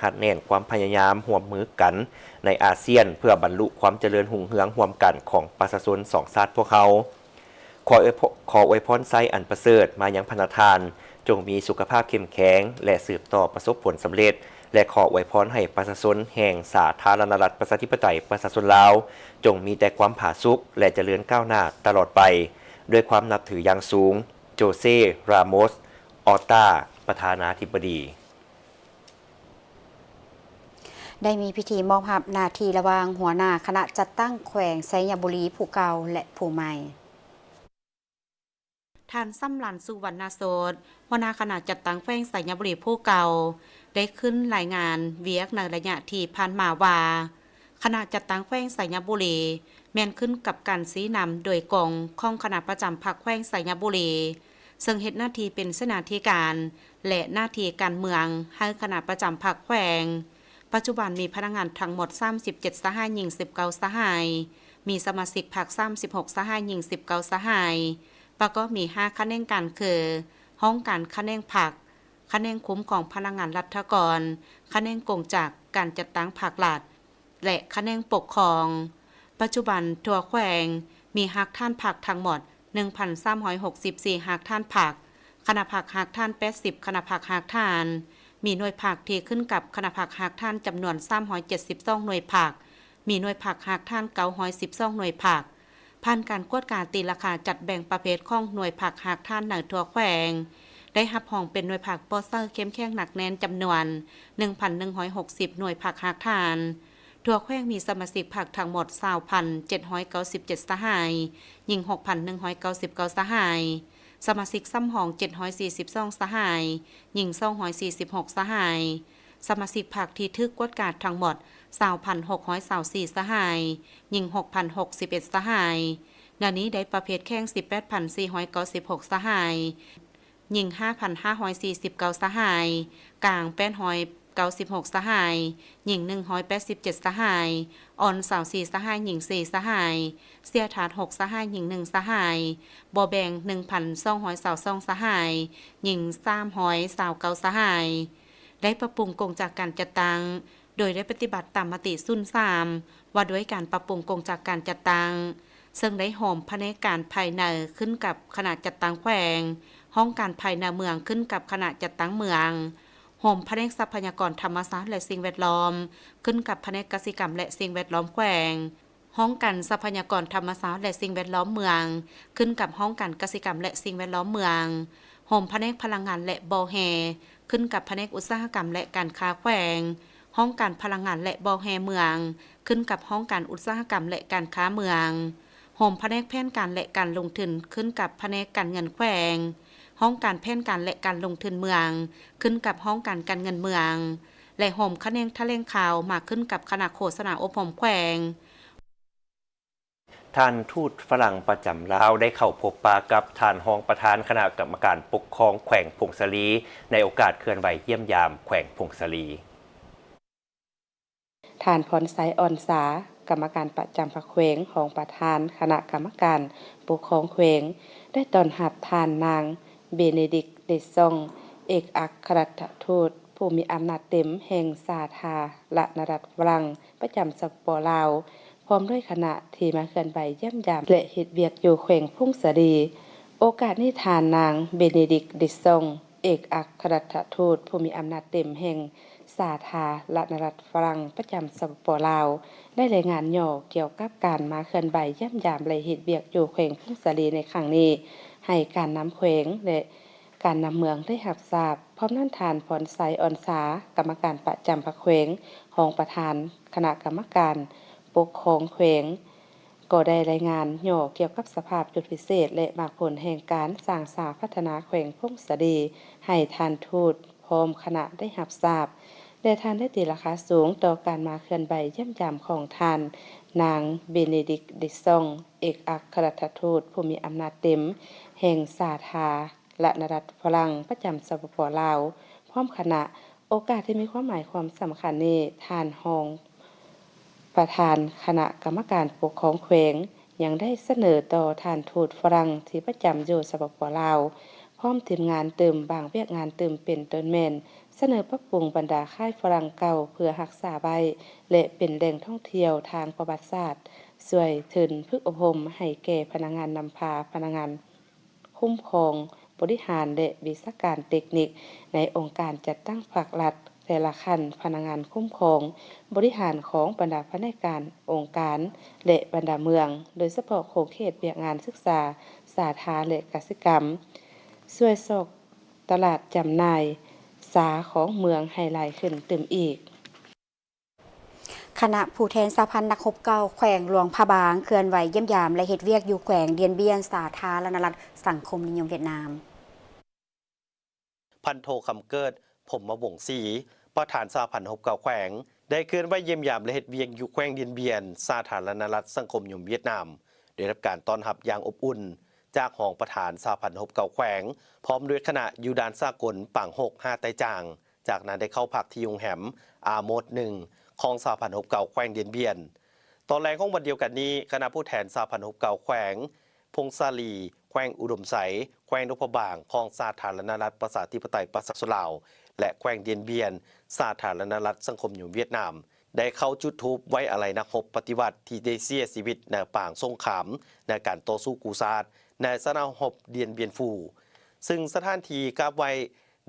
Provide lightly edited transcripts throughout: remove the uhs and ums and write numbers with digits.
ขัดแน่นความพยายามร่วมมือกันในอาเซียนเพื่อบรรลุความเจริญหุ่งเฮืองร่วมกันของประชาชนสองชาติพวกเขาขออวยพรไซอันประเสริฐมายังพนทานจงมีสุขภาพเข้มแข็งและสืบต่อประสบผลสำเร็จและขออวยพรให้ประชาชนแห่งสาธารณรัฐประชาธิปไตยประชาชนลาวจงมีแต่ความผาสุกและเจริญก้าวหน้าตลอดไปด้วยความนับถืออย่างสูงโจเซ่ รามอส ออตตาประธานาธิบดีได้มีพิธีมอบหับนาทีระวางหัวหน้าคณะจัดตั้งแขวงไซยบุรีผู้เก่าและผู้ใหม่ท่านซ้ำลันสุวรรณโสดหัวหน้าคณะจัดตั้งแขวงไซยบุรีผู้เก่าได้ขึ้นรายงานเวียกในระยะที่ผ่านมาว่าคณะจัดตั้งแขวงไซยบุรีแม่นขึ้นกับการชี้นำโดยกองของคณะประจำพรรคแขวงไซยบุรีซึ่งเฮ็ดหน้าที่เป็นเสนาธิการและหน้าที่การเมืองให้คณะประจำพรรคแขวงปัจจุบันมีพนักงานทั้งหมด37สหายหญิง19สหายมีสมาชิกพรรค36สหายหญิง19สหายประกอบมี5คะแนนการคือห้องการคะแนนพรรคคะแนนคุ้มของพนักงานรัฐกรคะแนนกงจากการจัดตั้งพรรครัฐและคะแนนปกครองปัจจุบันทั่วแขวงมีหักท่านพรรคทั้งหมด 1,364 หักท่านพรรคคณะพรรคหักท่าน80คณะพรรคหักท่านมีหน่วยพรรคที่ขึ้นกับคณะพรรคหักท่านจำนวน372หน่วยพรรคมีหน่วยพรรคหักท่าน912หน่วยพรรคผ่านการกวดการตีราคาจัดแบ่งประเภทของหน่วยพรรคหักท่านในทั่วแขวงได้รับห้องเป็นหน่วยพรรคปอเซอร์เข้มแข็งหนักแน่นจำนวน 1,160 หน่วยพรรคหักท่านทั่วแขวงมีสมาชิกพรรคทั้งหมด 20,797 สหายหญิง 6,199 สหายสมาชิกซ้ำห้อง742สหายหญิง246สหายสมาชิกพรรคที่ทึกกวดการทั้งหมด 20,624 สหายหญิง 6,061 สหายดังนี้ได้ประเภทแข่ง 18,496 สหายหญิง 5,549 สหายกลาง896 สหายหญิง187 สหายอ่อน24สหายหญิง4สหายเสียถาด6สหายหญิง1สหายบ่แบ่ง 1,222 สหายหญิง329 สหายได้ปรับปรุงกงจากการจัดตั้งโดยได้ปฏิบัติตามมติซุ่น3ว่าด้วยการปรับปรุงกงจากการจัดตั้งซึ่งได้โหมภายในการภายในขึ้นกับคณะจัดตั้งแขวงห้องการภายในเมืองขึ้นกับคณะจัดตั้งเมืองโหมแผนกทรัพยากรธรรมชาติและสิ่งแวดล้อมขึ้นกับแผนกกสิกรรมและสิ่งแวดล้อมแขวงห้องการทรัพยากรธรรมชาติและสิ่งแวดล้อมเมืองขึ้นกับห้องการกสิกรรมและสิ่งแวดล้อมเมืองโหมแผนกพลังงานและบ่อแฮขึ้นกับแผนกอุตสาหกรรมและการค้าแขวงห้องการพลังงานและบ่อแฮเมืองขึ้นกับห้องการอุตสาหกรรมและการค้าเมืองโหมแผนกแผนการและการลงทุนขึ้นกับแผนกการเงินแขวงห้องการแผนการและการลงทุนเมืองขึ้นกับห้องการเงินเมืองและโหมคะแนนแถลงข่าวมาขึ้นกับคณะโฆษณาอบรมแขวงท่านทูตฝรั่งประจำลาวได้เข้าพบปะกับท่านรองประธานคณะกรรมการปกครองแขวงพงศาลีในโอกาสเคลื่อนไหวเยี่ยมยามแขวงพงศาลีท่านพรไซอ่อนสากรรมการประจำพรรคแขวงของประธานคณะกรรมการปกครองแขวงได้ต้อนรับท่านนางเบเนดิกต์ เดซองเอกอัครราชทูตผู้มีอำนาจเต็มแห่งสาธารณรัฐฝรั่งประจำสปป.ลาวพร้อมด้วยคณะที่มาเคลื่อนไหวเยี่ยมยามและเฮ็ดเวียกอยู่แขวงพงศาลีโอกาสนี้ท่านนางเบเนดิกต์ เดซองเอกอัครราชทูตผู้มีอำนาจเต็มแห่งสาธารณรัฐฝรั่งประจำสปป.ลาวได้รายงานย่อเกี่ยวกับการมาเคลื่อนไหวเยี่ยมยามและเฮ็ดเวียกอยู่แขวงพงศาลีในครั้งนี้ให้การนำแขวงและการนำเมืองได้รับทราบพร้อมนั้นทานพรไซอ่อนสากรรมการประจำพรรคแขวงของประธานคณะกรรมการปกครองแขวงก็ได้รายงานย่อเกี่ยวกับสภาพจุดพิเศษและมรรคผลแห่งการสร้างสาพัฒนาแขวงพงศาลีให้ท่านทูตพร้อมคณะได้รับทราบและท่านได้ตีราคาสูงต่อการมาเคลื่อนไหวเยี่ยมยามของท่านนางเบเนดิกต์ เดซองเอกอัครราชทูตผู้มีอำนาจเต็มแห่งสาธารณรัฐฝรั่งประจำสปป.ลาวพร้อมคณะโอกาสที่มีความหมายความสำคัญนี้ท่านรองประธานคณะกรรมการปกครองแขวงยังได้เสนอต่อท่านทูตฝรั่งที่ประจำอยู่สปป.ลาวพร้อมทีมงานเติมบางเวียกงานเติมเป็นต้นแม่น เสนอปรับปรุงบรรดาค่ายฝรั่งเก่าเพื่อรักษาไว้และเป็นแหล่งท่องเที่ยวทางประวัติศาสตร์ช่วยถึงฝึกอบรมให้แก่พนักงานนำพาพนักงานคุ้มครองบริหารและวิชาการเทคนิคในองค์การจัดตั้งภาครัฐแต่ละขั้นพนักงานคุ้มครองบริหารของบรรดาพนักงานองค์การและบรรดาเมืองโดยเฉพาะโครงเขตเวียกงานศึกษาสาธารณและกสิกรรมช่วยสอกตลาดจำหน่ายสาของเมืองให้หลายขึ้นเติมอีกคณะผู้แทนสหพันธ์นักรบเก่าแขวงหลวงพระบางเคลื่อนไหวเยี่ยมยามและเฮ็ดเวียกอยู่แขวงเดียนเบียนสาธารณรัฐสังคมนิยมเวียดนามพันโทคำเกิดผมมาบ่งศรีประธานสหพันธ์รบเก่าแขวงได้เคลื่อนไหวเยี่ยมยามและเฮ็ดเวียกอยู่แขวงเดียนเบียนสาธารณรัฐสังคมนิยมเวียดนามได้รับการต้อนรับอย่างอบอุ่นจากห้องประธานสหพันธ์รบเก่าแขวงพร้อมด้วยคณะยูดานสากลปัง6 5ไต้จางจากนั้นได้เข้าพักที่โรงแรมอาโมด1ของสหพันธ์รบเก่าแขวงเดียนเบียนตอนแรกของวันเดียวกันนี้คณะผู้แทนสหพันธ์รบเก่าแขวงพงศาลีแขวงอุดมไสแขวงนพบางของสาธารณรัฐประชาธิปไตยประชาชนลาวและแขวงเดียนเบียนสาธารณรัฐสังคมนิยมเวียดนามได้เข้าจุดธูปไว้อาลัยนักรบปฏิวัติที่ได้เสียชีวิตในป่างสงครามในการต่อสู้กูซาดในสนามรบเดียนเบียนฟูซึ่งสถานที่กราบไหว้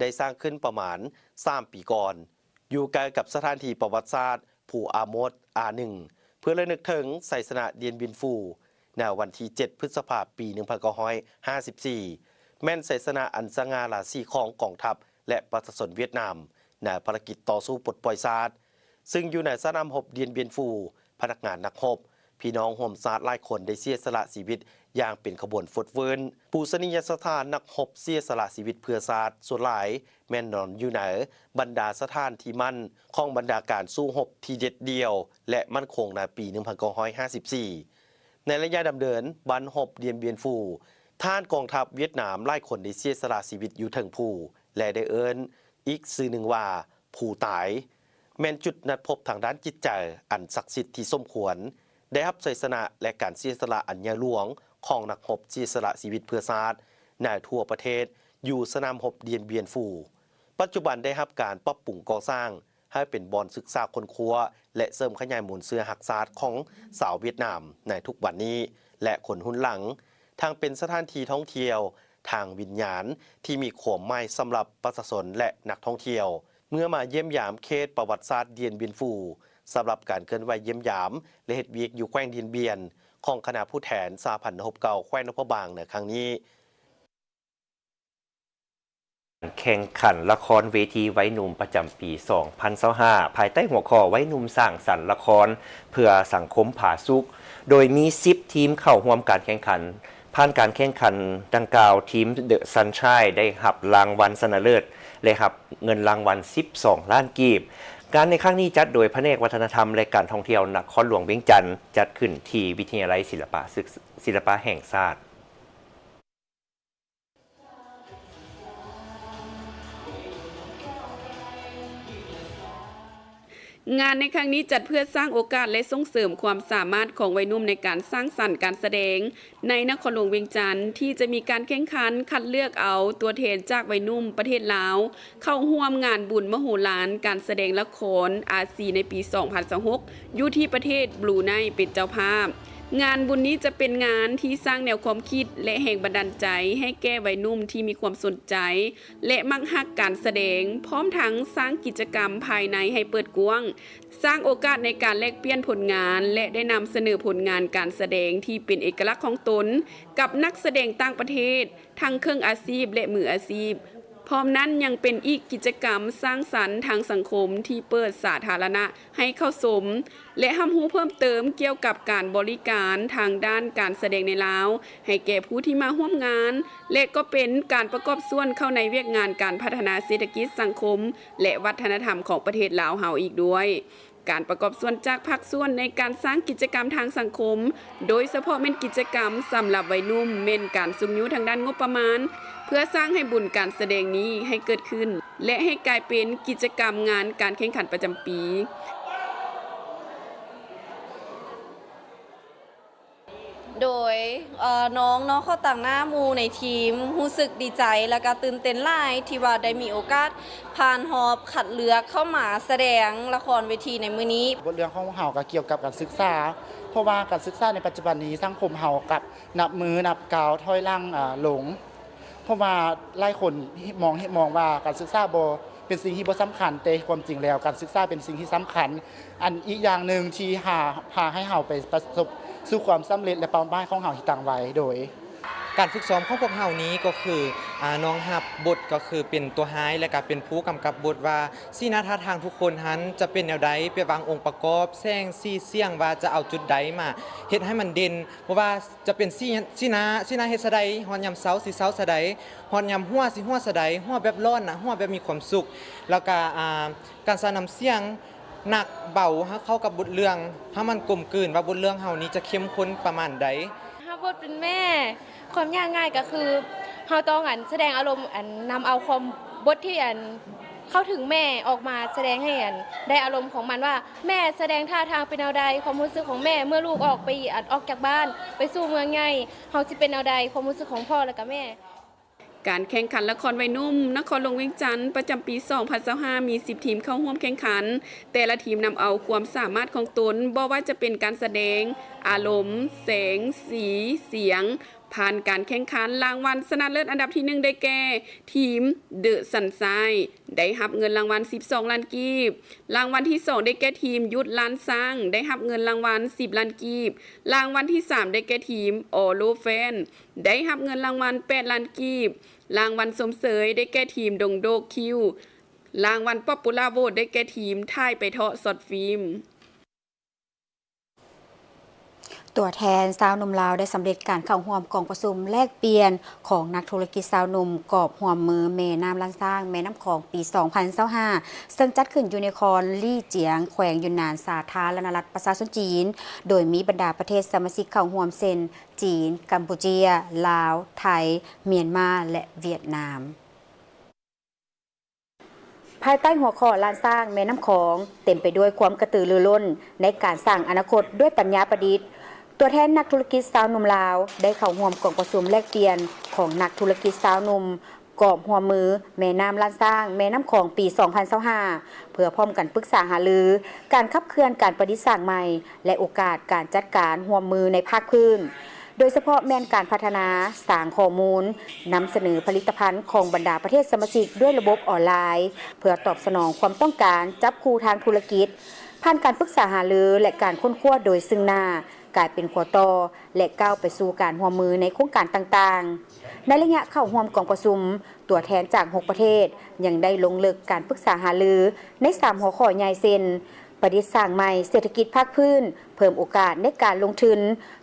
ได้สร้างขึ้นประมาณ3 ปีก่อนอยู่ใกล้กับสถานที่ประวัติศาสตร์ผู้อาโมดA1เพื่อระลึกถึงไสยสนะเดียนเบียนฟูในวันที่7 พฤษภาคมปี 1954แม่นไสยสนะอันสง่าราศีของกองทัพและประชาชนเวียดนามในภารกิจต่อสู้ปลดปล่อยซาดซึ่งอยู่ในสนามรบเดียนเบียนฟูพนักงานนักรบพี่น้องร่วมซาดหลายคนได้เสียสละชีวิตอย่างเป็นขบวนฟดเวิร์นปูสนียสถานนักรบเสียสละชีวิตเพื่อซาดส่วนหลายแม่นนอนอยู่ในบรรดาสถานที่มั่นของบรรดาการสู้รบที่เด็ดเดียวและมั่นคงในปี 1954ในระยะดำเนินบันรบเดียนเบียนฟูท่านกองทัพเวียดนามหลายคนได้เสียสละชีวิตอยู่ถึงผู้และได้เอิ้นอีกชื่อหนึ่งว่าผู้ตายแม่นจุดนัดพบทางด้านจิตใจอันศักดิ์สิทธิ์ที่สมควรได้รับชัยชนะและการเสียสละอันใหญ่หลวงของนักรบเสียสละชีวิตเพื่อชาติในทั่วประเทศอยู่สนามรบเดียนเบียนฟูปัจจุบันได้รับการปรับปรุงก่อสร้างให้เป็นบ่อนศึกษาค้นคว้าและเสริมขยายมูลเสื้อหักศาสตร์ของสาวเวียดนามในทุกวันนี้และคนหุ้นหลังทางเป็นสถานที่ท่องเที่ยวทางวิญญาณที่มีความหมายสำหรับประชาชนและนักท่องเที่ยวเมื่อมาเยี่ยมยามเขตประวัติศาสตร์เดียนเบียนฟูสำหรับการเคลื่อนไหวเยี่ยมยามและเฮ็ดเวียกอยู่แขวงเดียนเบียนของคณะผู้แทนสหพันธ์รบเก่าแขวงนพบางในครั้งนี้แข่งขันละครเวทีไว้หนุ่มประจำปี 2025 ภายใต้หัวข้อไว้หนุ่มสร้างสรรค์ละครเพื่อสังคมผาสุกโดยมี10 ทีมเข้าร่วมการแข่งขันผ่านการแข่งขันดังกล่าวทีมเดอะซันชัยได้รับรางวัลชนะเลิศและรับเงินรางวัล12 ล้านกีบการในครั้งนี้จัดโดยแผนกวัฒนธรรมและการท่องเที่ยวนครหลวงเวียงจันทร์จัดขึ้นที่วิทยาลัยศิลปะแห่งชาติงานในครั้งนี้จัดเพื่อสร้างโอกาสและส่งเสริมความสามารถของวัยหนุ่มในการสร้างสรรค์การแสดงในนครหลวงเวียงจันทร์ที่จะมีการแข่งขันคัดเลือกเอาตัวแทนจากวัยหนุ่มประเทศลาวเข้าร่วมงานบุญมโหฬารการแสดงละครอาซีในปี 2026 อยู่ที่ประเทศบรูไนเป็นเจ้าภาพงานบุญนี้จะเป็นงานที่สร้างแนวความคิดและแห่งบันดาลใจให้แก่วัยหนุ่มที่มีความสนใจและมักฮักการแสดงพร้อมทั้งสร้างกิจกรรมภายในให้เปิดกว้างสร้างโอกาสในการแลกเปลี่ยนผลงานและได้นำเสนอผลงานการแสดงที่เป็นเอกลักษณ์ของตนกับนักแสดงต่างประเทศทั้งเครื่องอาชีพและมืออาชีพพร้อมนั้นยังเป็นอีกกิจกรรมสร้างสรรค์ทางสังคมที่เปิดสาธารณะให้เข้าชมและรับรู้เพิ่มเติมเกี่ยวกับการบริการทางด้านการแสดงในลาวให้แก่ผู้ที่มาร่วมงานและก็เป็นการประกอบส่วนเข้าในเวียกงานการพัฒนาเศรษฐกิจสังคมและวัฒนธรรมของประเทศลาวเฮาอีกด้วยการประกอบส่วนจากภาคส่วนในการสร้างกิจกรรมทางสังคมโดยเฉพาะเป็นกิจกรรมสำหรับวัยหนุ่มเป็นการสุงยุทางด้านงบประมาณเพื่อสร้างให้บุญการแสดงนี้ให้เกิดขึ้นและให้กลายเป็นกิจกรรมงานการแข่งขันประจำปี โดยน้องเข้าต่างหน้ามูในทีมรู้สึกดีใจและก็ตื่นเต้นหลายที่ว่าได้มีโอกาสผ่านหอบคัดเลือกเข้ามาแสดงละครเวทีในมื้อนี้บทเรื่องของเฮาก็เกี่ยวกับการศึกษาเพราะว่าการศึกษาในปัจจุบันนี้สังคมเฮากับนับมือนับก้าวถอยหลังหลงเพราะว่าหลายคนมองว่าการศึกษาบ่เป็นสิ่งที่บ่สำคัญแต่ความจริงแล้วการศึกษาเป็นสิ่งที่สำคัญอันอีกอย่างหนึ่งที่พาให้เฮาไปประสบสู่ความสำเร็จและเป้าหมายของเฮาที่ตั้งไว้โดยการฝึกซ้อมของพวกเฮานี้ก็คือน้องฮับบทก็คือเป็นตัวร้ายและก็เป็นผู้กำกับบทว่าสีหน้าท่าทางทุกคนหันจะเป็นแนวใดไปวางองค์ประกอบแซงซี่เสียงว่าจะเอาจุดใดมาเฮ็ดให้มันเด่นเพราะว่าจะเป็นสีหน้าเฮ็ดซะใดฮอดยามเช้าสิเช้าซะใดฮอดยามหัวสิหัวซะใดหัวแบบร้อนน่ะหัวแบบมีความสุขแล้วก็การสนำเสียงหนักเบาเข้ากับบทเรื่องให้มันกลมกลืนว่าบทเรื่องเฮานี้จะเข้มข้นประมาณใดถ้าบทเป็นแม่ความยากง่ายก็คือเฮาต้องแสดงอารมณ์นำเอาความบทที่เข้าถึงแม่ออกมาแสดงให้ได้อารมณ์ของมันว่าแม่แสดงท่าทางเป็นแนวใดความรู้สึกของแม่เมื่อลูกออกจากบ้านไปสู่เมืองใหญ่เฮาสิเป็นแนวใดความรู้สึกของพ่อและก็แม่การแข่งขันละครวัยนุ่มนครหลวงเวียงจันทร์ประจำปี 2025 มี 10 ทีมเข้าร่วมแข่งขันแต่ละทีมนำเอาความสามารถของตนบ่ว่าจะเป็นการแสดงอารมณ์แสงสีเสียงผ่านการแข่งขันรางวัลชนะเลิศอันดับที่1ได้แก่ทีมเดอะสันไซได้รับเงินรางวัล12ล้านกีบรางวัลที่2ได้แก่ทีมยุทธล้านสร้างได้รับเงินรางวัล10ล้านกีบรางวัลที่3ได้แก่ทีมออโลแฟนได้รับเงินรางวัล8ล้านกีบรางวัลสมเสยได้แก่ทีมดงโดคิวรางวัลป๊อปปูล่าโหวตได้แก่ทีมท่ายไปเทาะสดฟิล์มตัวแทนสาวหนุ่มลาวได้สำเร็จการเข้าร่วมกองประชุมแลกเปลี่ยนของนักธุรกิจสาวหนุ่มกอบห่วมมือแม่น้ำล้านสร้างแม่น้ำของปี 2025ซึ่งจัดขึ้นอยู่ในครลี่เจียงแขวงยุนนานสาธารณรัฐประชาชนจีนโดยมีบรรดาประเทศสมาชิกเข้าร่วมเช่นจีนกัมพูชีลาวไทยเมียนมาและเวียดนามภายใต้หัวข้อล้านสร้างแม่น้ำของเต็มไปด้วยความกระตือรือร้นในการสร้างอนาคตด้วยปัญญาประดิษฐ์ตัวแทนนักธุรกิจสาวหนุ่มลาวได้เข้าร่วมกองประชุมแลกเปลี่ยนของนักธุรกิจสาวหนุ่มกอบหัวมือแม่น้ำล้านสร้างแม่น้ำของปี 2025เพื่อพร้อมกันปรึกษาหารือการขับเคลื่อนการประดิษฐ์สร้างใหม่และโอกาสการจัดการหัวมือในภาคพื้นโดยเฉพาะแม่นการพัฒนาสร้างข้อมูลนำเสนอผลิตภัณฑ์ของบรรดาประเทศสมาชิกด้วยระบบออนไลน์เพื่อตอบสนองความต้องการจับคู่ทางธุรกิจผ่านการปรึกษาหารือและการค้นคว้าโดยซึ่งหน้ากลายเป็นขวต่อและก้าวไปสู่การร่วมมือในโครงการต่างๆในระยะเข้าร่วมกองประชุมตัวแทนจาก6ประเทศยังได้ลงลึกการปรึกษาหารือใน3หัวข้อใหญ่เช่นประดิษฐ์สร้างใหม่เศรษฐกิจภาคพื้นเพิ่มโอกาสในการลงทุน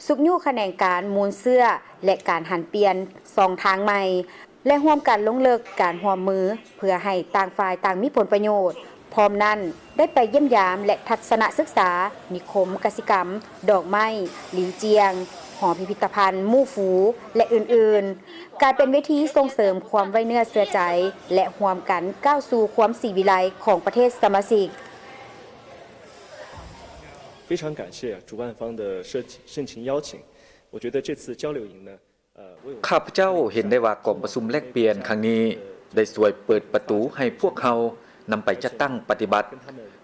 สุกยู่แขนงการมูลเสื้อและการหันเปลี่ยน2ทางใหม่และร่วมกันลงลึกการร่วมมือเพื่อให้ต่างฝ่ายต่างมีผลประโยชน์พร้อมนั้นได้ไปเยี่ยมยามและทัศนศึกษานิคมกสิกรรมดอกไม้หลินเจียงหอพิพิธภัณฑ์มู่ฟูและอื่นๆการเป็นเวทีส่งเสริมความไว้เนื้อเชื่อใจและร่วมกันก้าวสู่ความสีวิไลของประเทศสมาชิก非常感谢主办方的盛情邀请。我觉得这次交流营呢，ข้าพเจ้าเห็นได้ว่ากองประชุมแลกเปลี่ยนครั้งนี้ได้ช่วยเปิดประตูให้พวกเขานำไปจัดตั้งปฏิบัติ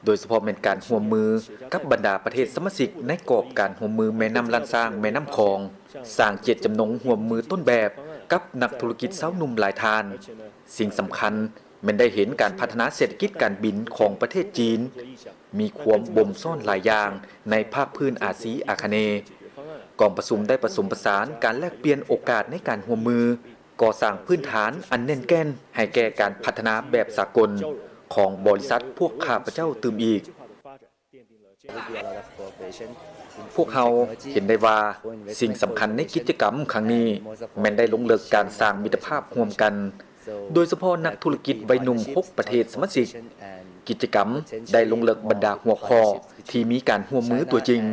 โดยเฉพาะเป็นการร่วมมือกับบรรดาประเทศสมาชิกในกรอบการร่วมมือแม่น้ำล้านสร้างแม่น้ำคลองสร้างเจตจำนงร่วมมือต้นแบบกับนักธุรกิจสาวหนุ่มหลายทานสิ่งสำคัญมันได้เห็นการพัฒนาเศรษฐกิจการบินของประเทศจีนมีความบ่มซ่อนหลายอย่างในภาคพื้นอาซีอาคเนย์กองประชุมได้ผสมผสานการแลกเปลี่ยนโอกาสในการร่วมมือก่อสร้างพื้นฐานอันแน่นแก่นให้แก่การพัฒนาแบบสากลของบริษัทพวกข้าพเจ้าตื่มอีกพวกเราเห็นได้ว่าสิ่งสำคัญในกิจกรรมครั้งนี้แม้นได้ลงลึกการสร้างมิตรภาพร่วมกันโดยเฉพาะนักธุรกิจวัยหนุ่ม6ประเทศสมาชิกกิจกรรมได้ลงลึกบรรดาหัวข้อที่มีการร่วมมือตัวจริง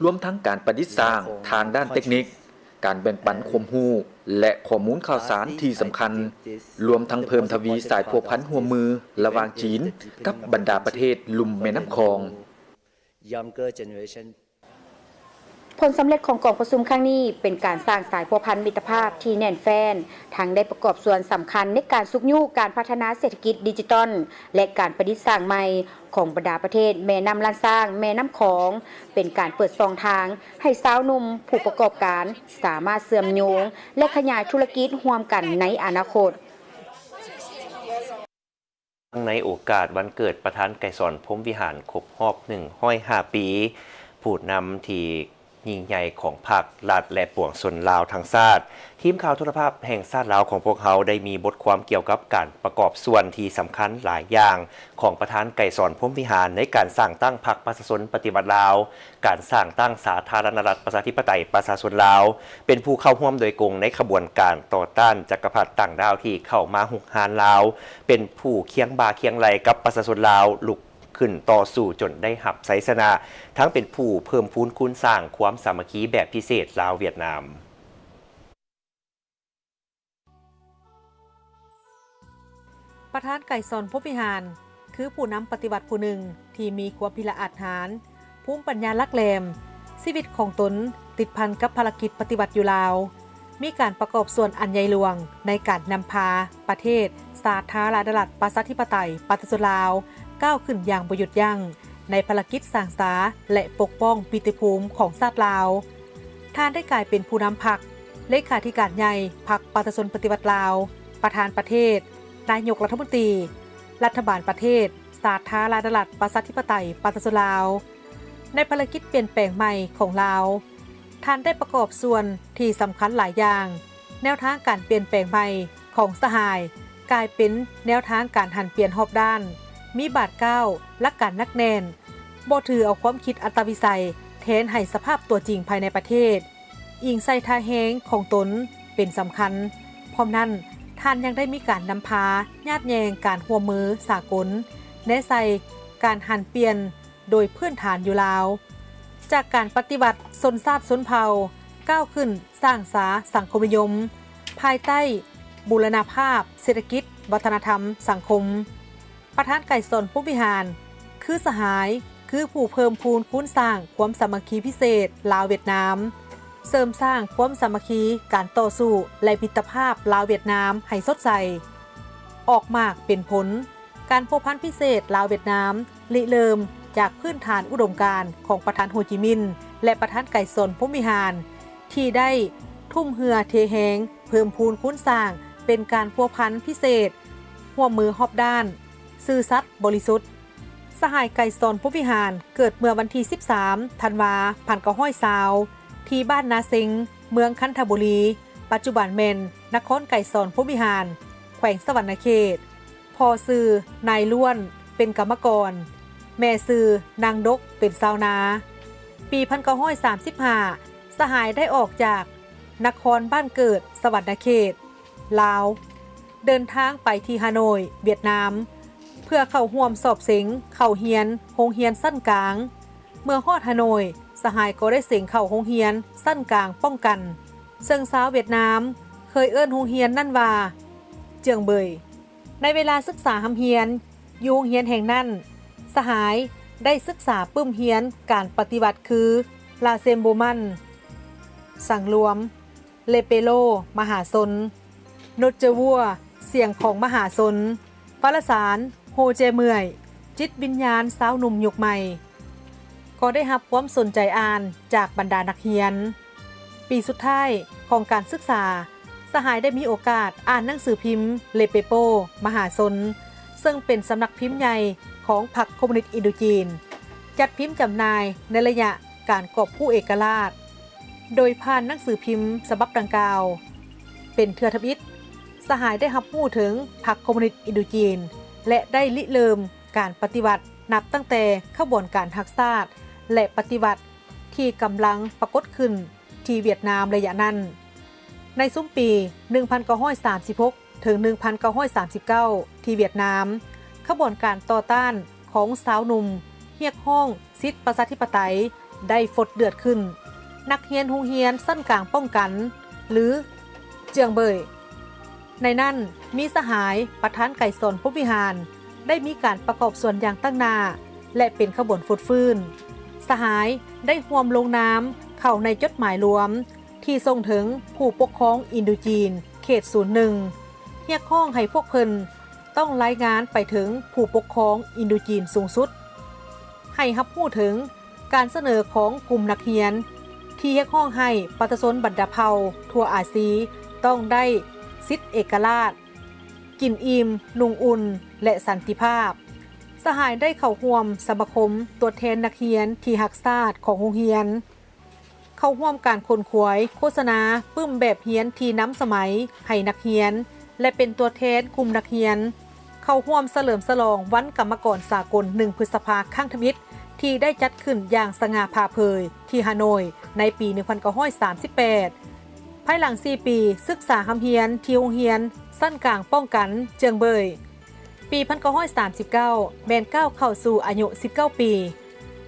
รวมทั้งการประดิษฐ์สร้างทางด้านเทคนิคการแบ่งปันความรู้และข้อมูลข่าวสารที่สำคัญรวมทั้งเพิ่มทวีสายพัวพันร่วมมือระหว่างจีนกับบรรดาประเทศลุ่มแม่น้ำคลอง ผลสำเร็จของกองประชุมครั้งนี้เป็นการสร้างสายพัวพันมิตรภาพที่แน่นแฟ้นทั้งได้ประกอบส่วนสำคัญในการสุกยู่การพัฒนาเศรษฐกิจดิจิทัลและการประดิษฐ์สร้างใหม่ของบรรดาประเทศแม่น้ำล้านสร้างแม่น้ำของเป็นการเปิดช่องทางให้สาวหนุ่มผู้ประกอบการสามารถเชื่อมโยงและขยายธุรกิจร่วมกันในอนาคตในโอกาสวันเกิดประธานไกรสอนพรหมวิหารครบรอบ105 ปีผู้นำที่ยิ่งใหญ่ของพรรครัฐและปวงชนลาวทั้งชาติทีมข่าวโทรภาพแห่งชาติลาวของพวกเขาได้มีบทความเกี่ยวกับการประกอบส่วนที่สำคัญหลายอย่างของประธานไกรสอนพรหมวิหารในการสร้างตั้งพรรคประชาชนปฏิวัติลาวการสร้างตั้งสาธารณรัฐประชาธิปไตยประชาชนลาวเป็นผู้เข้าร่วมโดยกงในขบวนการต่อต้านจักรพรรดิต่างดาวที่เข้ามาหุกหานลาวเป็นผู้เคียงบ่าเคียงไหลกับประชาชนลาวลุกขึ้นต่อสู้จนได้หับไสชนะทั้งเป็นผู้เพิ่มพูนคูณสร้างความสามัคคีแบบพิเศษลาวเวียดนามประธานไกรสอนพรหมวิหารคือผู้นำปฏิบัติผู้หนึ่งที่มีความพิละอาจหาญภูมิปัญญาลักแหลมชีวิตของตนติดพันกับภารกิจปฏิบัติอยู่ลาวมีการประกอบส่วนอันใหญ่หลวงในการนำพาประเทศสาธารณรัฐประชาธิปไตยประชาชนลาวก้าวขึ้นอย่างบ่หยุดยั้งในภารกิจสร้างสรรค์และปกป้องปิติภูมิของชาติลาวท่านได้กลายเป็นผู้นำพรรคเลขาธิการใหญ่พรรคประชาชนปฏิวัติลาวประธานประเทศนายกรัฐมนตรีรัฐบาลประเทศสาธารณรัฐประชาธิปไตยประชาชนลาวในภารกิจเปลี่ยนแปลงใหม่ของลาวท่านได้ประกอบส่วนที่สำคัญหลายอย่างแนวทางการเปลี่ยนแปลงใหม่ของสหายกลายเป็นแนวทางการหันเปลี่ยนรอบด้านมีบาดก้าวและการนักแน่นบ่ถือเอาความคิดอัตวิสัยแทนให้สภาพตัวจริงภายในประเทศอิงใส่ท่าแฮงของตนเป็นสำคัญพร้อมนั้นท่านยังได้มีการนำพาญาติแยงการร่วมมือสากลแนะใส่การหันเปลี่ยนโดยพื้นฐานอยู่ลาวจากการปฏิบัติชนชาติชนเผ่าก้าวขึ้นสร้างสาสังคมนิยมภายใต้บูรณาภาพเศรษฐกิจวัฒนธรรมสังคมประธานไกรสอนพรหมวิหารคือสหายคือผู้เพิ่มพูนคูณสร้างความสามัคคีพิเศษลาวเวียดนามเสริมสร้างความสามัคคีการต่อสู้และมิตรภาพลาวเวียดนามให้สดใสออกมากเป็นผลการพัวพันพิเศษลาวเวียดนามริเริ่มจากพื้นฐานอุดมการณ์ของประธานโฮจิมินห์และประธานไกรสอนพรหมวิหารที่ได้ทุ่มเหือเทแหงเพิ่มพูนคูณสร้างเป็นการพัวพันพิเศษร่วมมือรอบด้านซื่อสัตย์บริสุทธิ์สหายไกรสอนพรหมวิหารเกิดเมื่อวันที่13ธันวาคม1920ที่บ้านนาเซ็งเมืองคันธบุรีปัจจุบันเป็นนครไกรสอนพรหมวิหารแขวงสวรรณเขตพ่อชื่อนายล้วนเป็นกรรมกรแม่ชื่อนางดกเป็นชาวนาปี1935สหายได้ออกจากนครบ้านเกิดสวรรณเขตลาวเดินทางไปที่ฮานอยเวียดนามเพื่อเข้าร่วมสอบเสงเข้าเฮียนโรงเรียนสั้นกลางเมื่อฮอดฮานอยสหายก็ได้เสงเข้าโรงเรียนสั้นกลางป้องกันซึ่งสาวเวียดนามเคยเอิ้นโรงเรียนนั่นว่าเจียงเบยในเวลาศึกษาหำเฮียนอยู่โรงเรียนแห่งนั้นสหายได้ศึกษาปึ้มเฮียนการปฏิบัติคือลาเซมโบมันสังรวมเลเปโลมหาชนโนเจวัวเสียงของมหาชนฟาลสารโฮเจเมื่อยจิตวิญญาณสาวหนุ่มยุคใหม่ก็ได้รับความสนใจอ่านจากบรรดานักเรียนปีสุดท้ายของการศึกษาสหายได้มีโอกาสอ่านหนังสือพิมพ์เลเปโปมหาชนซึ่งเป็นสำนักพิมพ์ใหญ่ของพรรคคอมมิวนิสต์อินโดจีนจัดพิมพ์จำหน่ายในระยะการกอบกู้เอกราชโดยผ่านหนังสือพิมพ์ฉบับดังกล่าวเป็นเทือทบิตสหายได้รับรู้ถึงพรรคคอมมิวนิสต์อินโดจีนและได้ริเริ่มการปฏิวัตินับตั้งแต่ขบวนการฮักซาดและปฏิวัติที่กำลังปรากฏขึ้นที่เวียดนามระยะนั้นในซุ้มปี 1936 ถึง 1939 ที่เวียดนามขบวนการต่อต้านของสาวหนุ่มเรียกร้องสิทธิประชาธิปไตยได้ฟดเดือดขึ้นนักเรียนโรงเรียนสั้นกลางป้องกันหรือเจียงเบยในนั้นมีสหายประธานไกรสอนพรหมวิหารได้มีการประกอบส่วนอย่างตั้งหน้าและเป็นขบวนฟุดฟื้นสหายได้ร่วมลงน้ำ เข้าในจดหมายรวมที่ส่งถึงผู้ปกครองอินโดจีนเขต01เรียกร้องให้พวกเพิ่นต้องรายงานไปถึงผู้ปกครองอินโดจีนสูงสุดให้รับรู้ถึงการเสนอของกลุ่มนักเรียนที่เรียกร้องให้ประชาชนบรรดาเผ่าทั่วอาซีต้องได้สิทธิเอกราชกินอิ่มนุ่งอุ่นและสันติภาพสหายได้เข้าร่วมสมาคมตัวแทนนักเรียนที่รักชาติของโรงเรียนเข้าร่วมการค้นคว้าโฆษณาปึ้มแบบเรียนที่น้ำสมัยให้นักเรียนและเป็นตัวแทนกลุ่มนักเรียนเข้าร่วมเฉลิมฉลองวันกรรมกรสากล1 พฤษภาคมข้างทมิตรที่ได้จัดขึ้นอย่างสง่าผ่าเผยที่ฮานอยในปี 1938 ภายหลัง 4 ปีศึกษาคำเรียนที่โรงเรียนสั้นกลางป้องกันเจียงเบยปี 1939 แมนก้าวเข้าสู่อายุ 19 ปี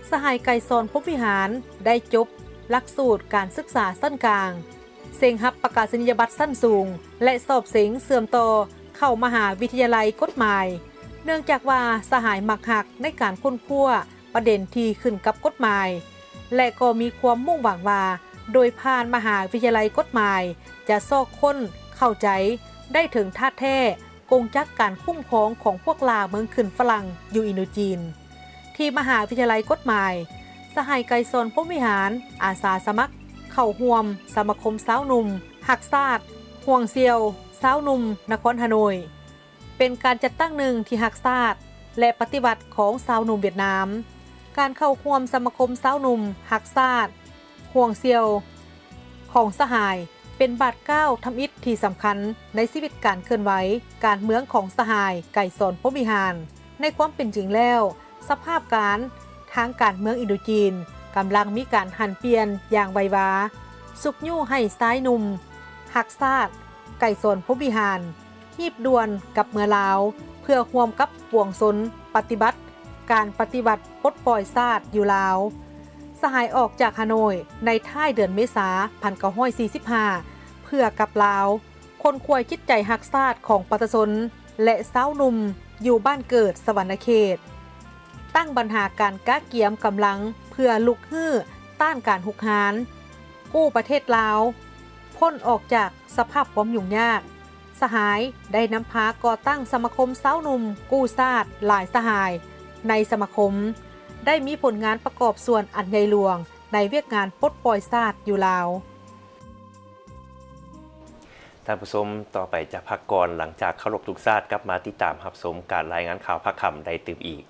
สหายไกรสอนพบวิหารได้จบหลักสูตรการศึกษาสั้นกลางเซ็งรับประกาศนียบัตรสั้นสูงและสอบเสียงเสื่อมต่อเข้ามหาวิทยาลัยกฎหมายเนื่องจากว่าสหายมักหักในการค้นคว้าประเด็นที่ขึ้นกับกฎหมายและก็มีความมุ่งหวังว่าโดยผ่านมหาวิทยาลัยกฎหมายจะซอกค้นเข้าใจได้ถึงท่าแท้กงจักการคุ้มครองของพวกลาวเมืองขึ้นฝรั่งอยู่อินโดจีนที่มหาวิทยาลัยกฎหมายสหายไกรสอนพรหมวิหารอาสาสมัครเข้าร่วมสมาคมสาวหนุ่มหักชาติห่วงเซียวสาวหนุ่มนครฮานอยเป็นการจัดตั้งหนึ่งที่หักชาติและปฏิบัติของสาวหนุ่มเวียดนามการเข้าร่วมสมาคมสาวหนุ่มหักชาติห่วงเซียวของสหายเป็นบาทก้าวทำอิฐที่สำคัญในชีวิตการเคลื่อนไหวการเมืองของสหายไก่สอนพรหมวิหารในความเป็นจริงแล้วสภาพการทางการเมืองอินโดจีนกำลังมีการหันเปลี่ยนอย่างไววาสุกยู่ให้ซ้ายหนุ่มหักชาติไก่สอนพรหมวิหารฮีบด่วนกับเมืองลาวเพื่อร่วมกับปวงชนปฏิบัติการปฏิบัติปลดปล่อยชาติอยู่ลาวสหายออกจากฮานอยในท้ายเดือนเมษายน 1945 เพื่อกับลาวคนควยจิตใจหักชาติของประชาชนและสาวหนุ่มอยู่บ้านเกิดสวรรณเขตตั้งบรรหาการก้าเกียมกำลังเพื่อลุกฮื้อต้านการหุกหานกู้ประเทศลาวพ้นออกจากสภาพความยุ่งยากสหายได้นำพาก่อตั้งสมาคมสาวหนุ่มกู้ชาติหลายสหายในสมาคมได้มีผลงานประกอบส่วนอันใหญ่หลวงในเวียกงานปลดปล่อยชาติอยู่ลาวท่านผู้ชมต่อไปจะพักก่อนหลังจากเคารพทุกชาติกลับมาติดตามรับชมการรายงานข่าวภาคค่ำได้ตื่มอีก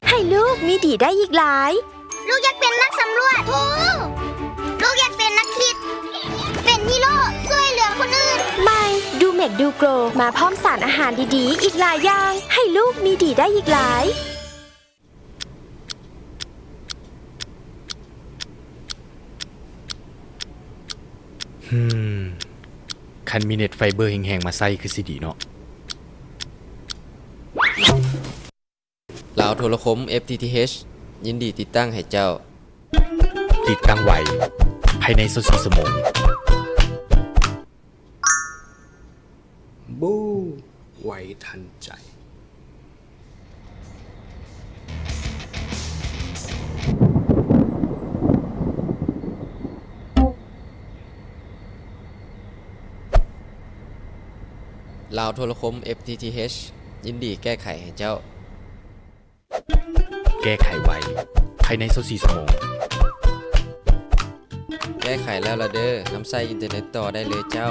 ให้ลูกมีดีได้อีกหลายลูกอยากเป็นนักสำรวจโอ้ลูกอยากเป็นนักคิดเป็นฮีโร่ช่วยเหลือคนอื่นไม่ดูเมกดูโกรมาพร้อมสารอาหารดีๆอีกหลายอย่างให้ลูกมีดีได้อีกหลายคันมีเน็ตไฟเบอร์แห้งๆมาใส่คือสิดีเนาะลาวโทรคม FTTH ยินดีติดตั้งให้เจ้าติดตั้งไว้ภายใน24ชั่วโมงบูไวทันใจลาวโทรคม FTTH ยินดีแก้ไขให้เจ้าแก้ไขไว้ภายใน24ชั่วโมงแก้ไขแล้วละเด้อนำใช้อินเทอร์เน็ตต่อได้เลยเจ้า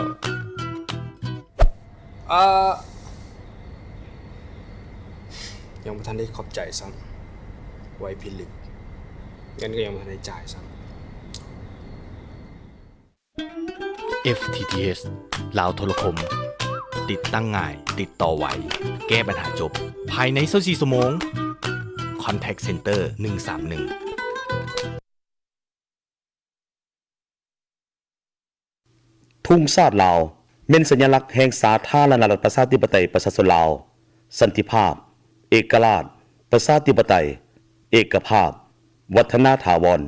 ยังไม่ทันได้ขอบใจซ้ำไว้พิลึกงั้นก็ยังไม่ทันได้จ่ายซ้ำ FTTH ลาวโทรคมติดตั้งง่ายติดต่อไวแก้ปัญหาจบภายใน24ชั่วโมง Contact Center 131ทุ่งชาติลาวเป็นสัญลักษณ์แห่งสาธารณรัฐประชาธิปไตยประชาชนลาวสันติภาพเอกราชประชาธิปไตยเอกภาพวัฒนถาวรเ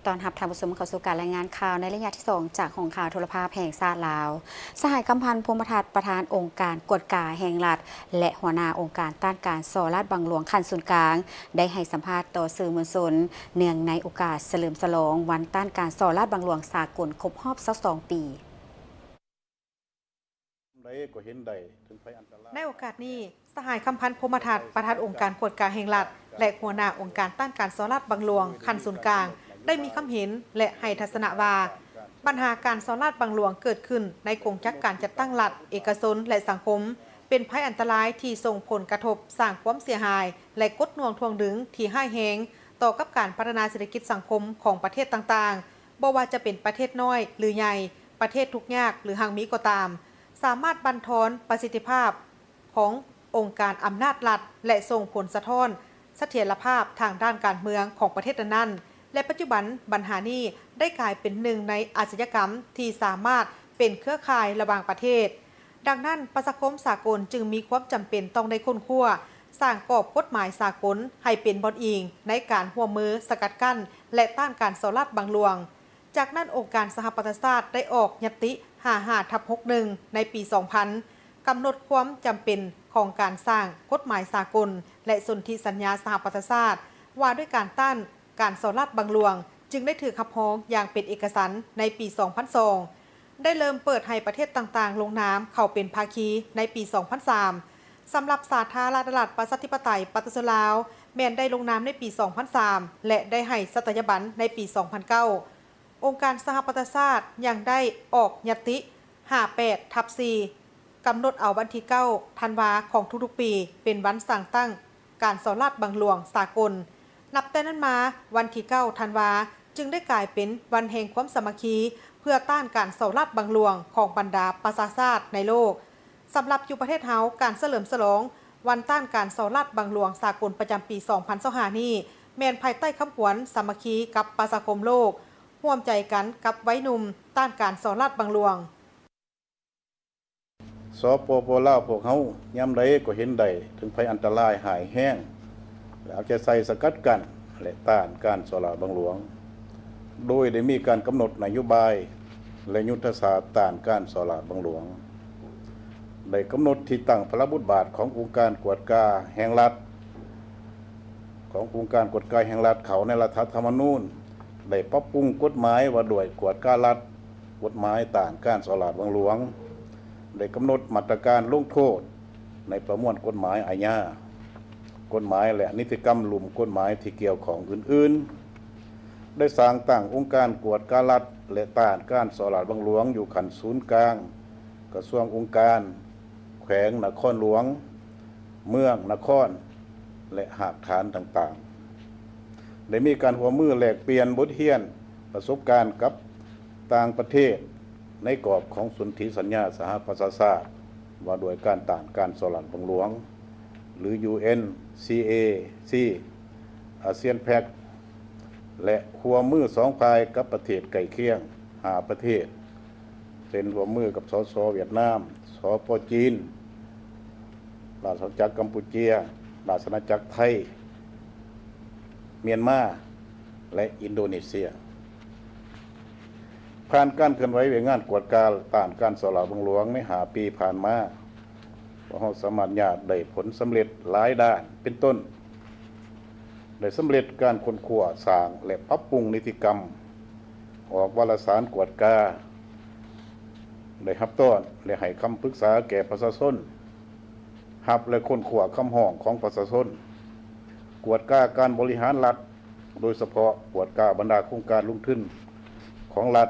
ตอนรับท่านผู้ชมเข้าสู่การรายงานข่าวในระยะที่ 2 จากของข่าวโทรภาพแห่งชาติลาวสหายกำพันธ์พรหมทัศน์ประธานองค์การกวดกาแห่งรัฐและหัวหน้าองค์การต้านการซอลาดบังหลวงขั้นศูนย์กลางได้ให้สัมภาษณ์ต่อสื่อมวลชนเนื่องในโอกาสเฉลิมฉลองวันต้านการซอลาดบังหลวงสากลครบรอบ22 ปีในโอกาสนี้สหายคำพันธ์พรหมทัศน์ประธานองค์การกวดกาแห่งรัฐและหัวหน้าองค์การต้านการซอลาดบังหลวงขั้นศูนย์กลางได้มีความเห็นและให้ทัศนะว่าปัญหาการซอลาดบังหลวงเกิดขึ้นในกงจักรการจัดตั้งรัฐเอกชนและสังคมเป็นภัยอันตรายที่ส่งผลกระทบสร้างความเสียหายและกดหน่วงทวงดึงที่ห้ายแหงต่อกับการพัฒนาเศรษฐกิจสังคมของประเทศต่างๆบ่ว่าจะเป็นประเทศน้อยหรือใหญ่ประเทศทุกข์ยากหรือห่างมีก็ตามสามารถบั่นทอนประสิทธิภาพขององค์การอำนาจรัฐและส่งผลสะท้อนเสถียรภาพทางด้านการเมืองของประเทศนั้นและปัจจุบันปัญหานี้ได้กลายเป็นหนึ่งในอาชญากรรมที่สามารถเป็นเครือข่ายระหว่างประเทศดังนั้นประชาคมสากลจึงมีความจำเป็นต้องได้ค้นคว้าสร้างกรอบกฎหมายสากลให้เป็นบทอิงในการร่วมมือสกัดกั้นและต้านการซอลาดบังหลวงจากนั้นองค์การสหประชาชาติได้ออกยติ55/61ในปี 2000 กำหนดความจำเป็นของการสร้างกฎหมายสากลและสนธิสัญญาสหประชาชาติว่าด้วยการต้านการซอลาดบังหลวงจึงได้ถือขับฮ้องอย่างเป็นเอกสารในปี 2002 ได้เริ่มเปิดให้ประเทศต่างๆลงนามเข้าเป็นภาคีในปี 2003 สำหรับสาธารณรัฐประชาธิปไตยปฏิรูปลาวแม้นได้ลงนามในปี 2003 และได้ให้สัตยาบันในปี 2009 องค์การสหประชาชาติยังได้ออกยติ 58/4 กำหนดเอาวันที่ 9 ธันวาของทุกๆปีเป็นวันสั่งตั้งการซอลาดบังหลวงสากลนับแต่นั้นมาวันที่ 9 ธันวาจึงได้กลายเป็นวันแห่งความสามัคคีเพื่อต้านการซอลาดบังหลวงของบรรดาประชาชาติในโลกสำหรับอยู่ประเทศเฮาการเฉลิมฉลองวันต้านการซอลาดบังหลวงสากลประจำปี 2025 นี้แม้นภายใต้คำขวัญสามัคคีกับประชาคมโลกร่วมใจกันกับไว้หนุ่มต้านการซอลาดบังหลวงสปป.ลาวพวกเฮายามใดก็เห็นได้ถึงภัยอันตรายหายแห้งและเอาใจใส่สกัดกั้นและต้านการซอลาดบังหลวงโดยได้มีการกำหนดนโยบายและยุทธศาสตร์ต้านการซอลาดบังหลวงได้กำหนดที่ตั้งพระบทบาทขององค์การกวดกาแห่งรัฐเขาในรัฐธรรมนูญได้ปรับปรุงกฎหมายว่าด้วยกวดการัฐกฎหมายต้านการซอลาดบังหลวงได้กำหนดมาตรการลงโทษในประมวลกฎหมายอาญากฎหมายและนิติกรรมหลุมกฎหมายที่เกี่ยวของอื่นๆได้สร้างตั้งองค์การกวดการัฐและต้านการซอลาดบังหลวงอยู่ขั้นศูนย์กลางกระทรวงองค์การแขวงนครหลวงเมืองนครและหากฐานต่างๆได้มีการร่วมมือแลกเปลี่ยนบทเรียนประสบการณ์กับต่างประเทศในกรอบของสนธิสัญญาสหประชาชาติว่าด้วยการต้านการซอลาดบังหลวงหรือ UNCAC อาเซียนแพ็กและร่วมมือ2 ฝ่ายกับประเทศใกล้เคียง5 ประเทศเป็นร่วมมือกับสส.เวียดนามสป.จีนราชอาณาจักรกัมพูชาราชอาณาจักรไทยเมียนมาและอินโดนีเซียผ่านการเคลื่อนไหวงานกวดกาต้านการซอลาดบังหลวงใน5 ปีผ่านมาเราสามารถได้ผลสำเร็จหลายด้านเป็นต้นได้สำเร็จการค้นคว้าสร้างและปรับปรุงนิติกรรมออกวารสารกวดกาได้รับต้อนและให้คำปรึกษาแก่ประชาชนรับและค้นคว้าคำห้องของประชาชนกวดกาการบริหารรัฐโดยเฉพาะกวดกาบรรดาโครงการลงทุนของรัฐ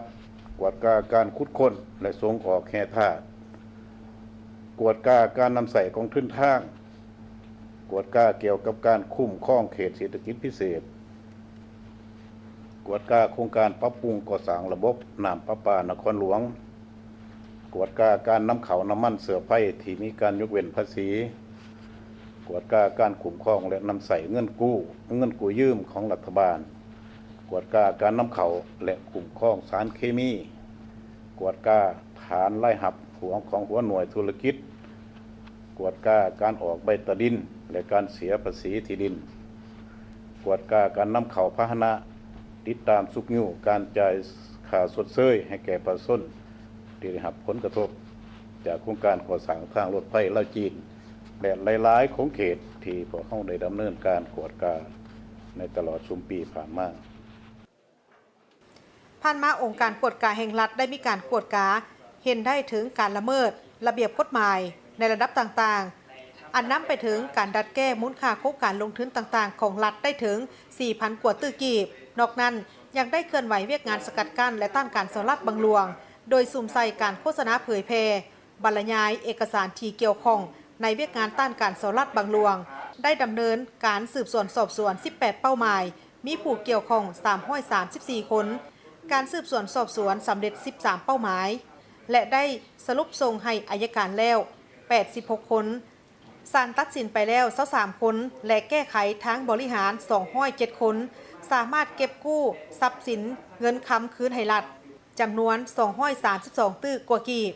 กวดกาการขุดค้นและส่งออกแห่ธาตุกวดกาการนำใส่ของทุนทางกวดกาเกี่ยวกับการคุ้มครองเขตเศรษฐกิจพิเศษกวดกาโครงการปรับปรุงก่อสร้างระบบน้ำประปานครหลวงกวดกาการนำเข้าน้ำมันเสือไผ่ที่มีการยกเว้นภาษีกวดกาการคุ้มครองและนำใส่เงินกู้ยืมของรัฐบาลกวดกาการนำเข้าและคุ้มครองสารเคมีกวดกาฐานไล่หับของหัวหน่วยธุรกิจกวดกาการออกใบตดินและการเสียภาษีที่ดินกวดกาการนำเข้าพาหนะ ดิ ติดตามสุกยู่การจ่ายค่าสดเชยให้แก่ประชาชนที่ได้รับผลกระทบจากโครงการก่อสร้างทางรถไฟลาวจีนและหลายๆของเขตที่พวกเราได้ดำเนินการกวดกาในตลอดชุมปีผ่านมาองค์การกวดกาแห่งรัฐได้มีการกวดกาเห็นได้ถึงการละเมิดระเบียบกฎหมายในระดับต่างๆอันนำไปถึงการดัดแก้มูลค่าโครงการลงทุนต่างๆของรัฐได้ถึง 4,000 กว่าตื้อกีบนอกนั้นยังได้เคลื่อนไหวเวียกงานสกัดกั้นและต้านการสลัดบังหลวงโดยสุ่มใส่การโฆษณาเผยแพร่บรรยายเอกสารที่เกี่ยวข้องในเวียกงานต้านการสลัดบังหลวงได้ดำเนินการสืบสวนสอบสวน18เป้าหมายมีผู้เกี่ยวข้อง334คนการสืบสวนสอบสวนสำเร็จ13เป้าหมายและได้สรุปส่งให้อัยการแล้ว86คนศาลตัดสินไปแล้ว23คนและแก้ไขทางบริหาร207คนสามารถเก็บกู้ทรัพย์สินเงินค้ำคืนให้รัฐจำนวน232ตื้อกว่ากีบ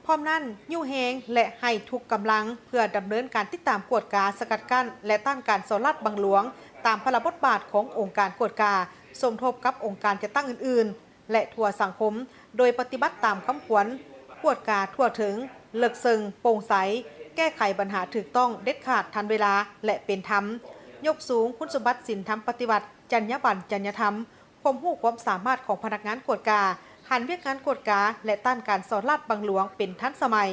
พร้อมนั้นยุ่งแฮงและให้ทุกกำลังเพื่อดำเนินการติดตามกวดกาสกัดกั้นและต้านการสลัดบังหลวงตามพระบทบาทขององค์การกวดกาสมทบกับองค์การจัดตั้งอื่นๆและทั่วสังคมโดยปฏิบัติตามคำขวัญกวดกาทั่วถึงเลิกซึงโปร่งใสแก้ไขปัญหาถูกต้องเด็ดขาดทันเวลาและเป็นธรรมยกสูงคุณสมบัติศีลธรรมปฏิบัติจรรยาบรรณจรรยธรรมความรู้ความสามารถของพนักงานกวดกาหันเวียกงานกวดกาและต้านการสอดลาดบังหลวงเป็นทันสมัย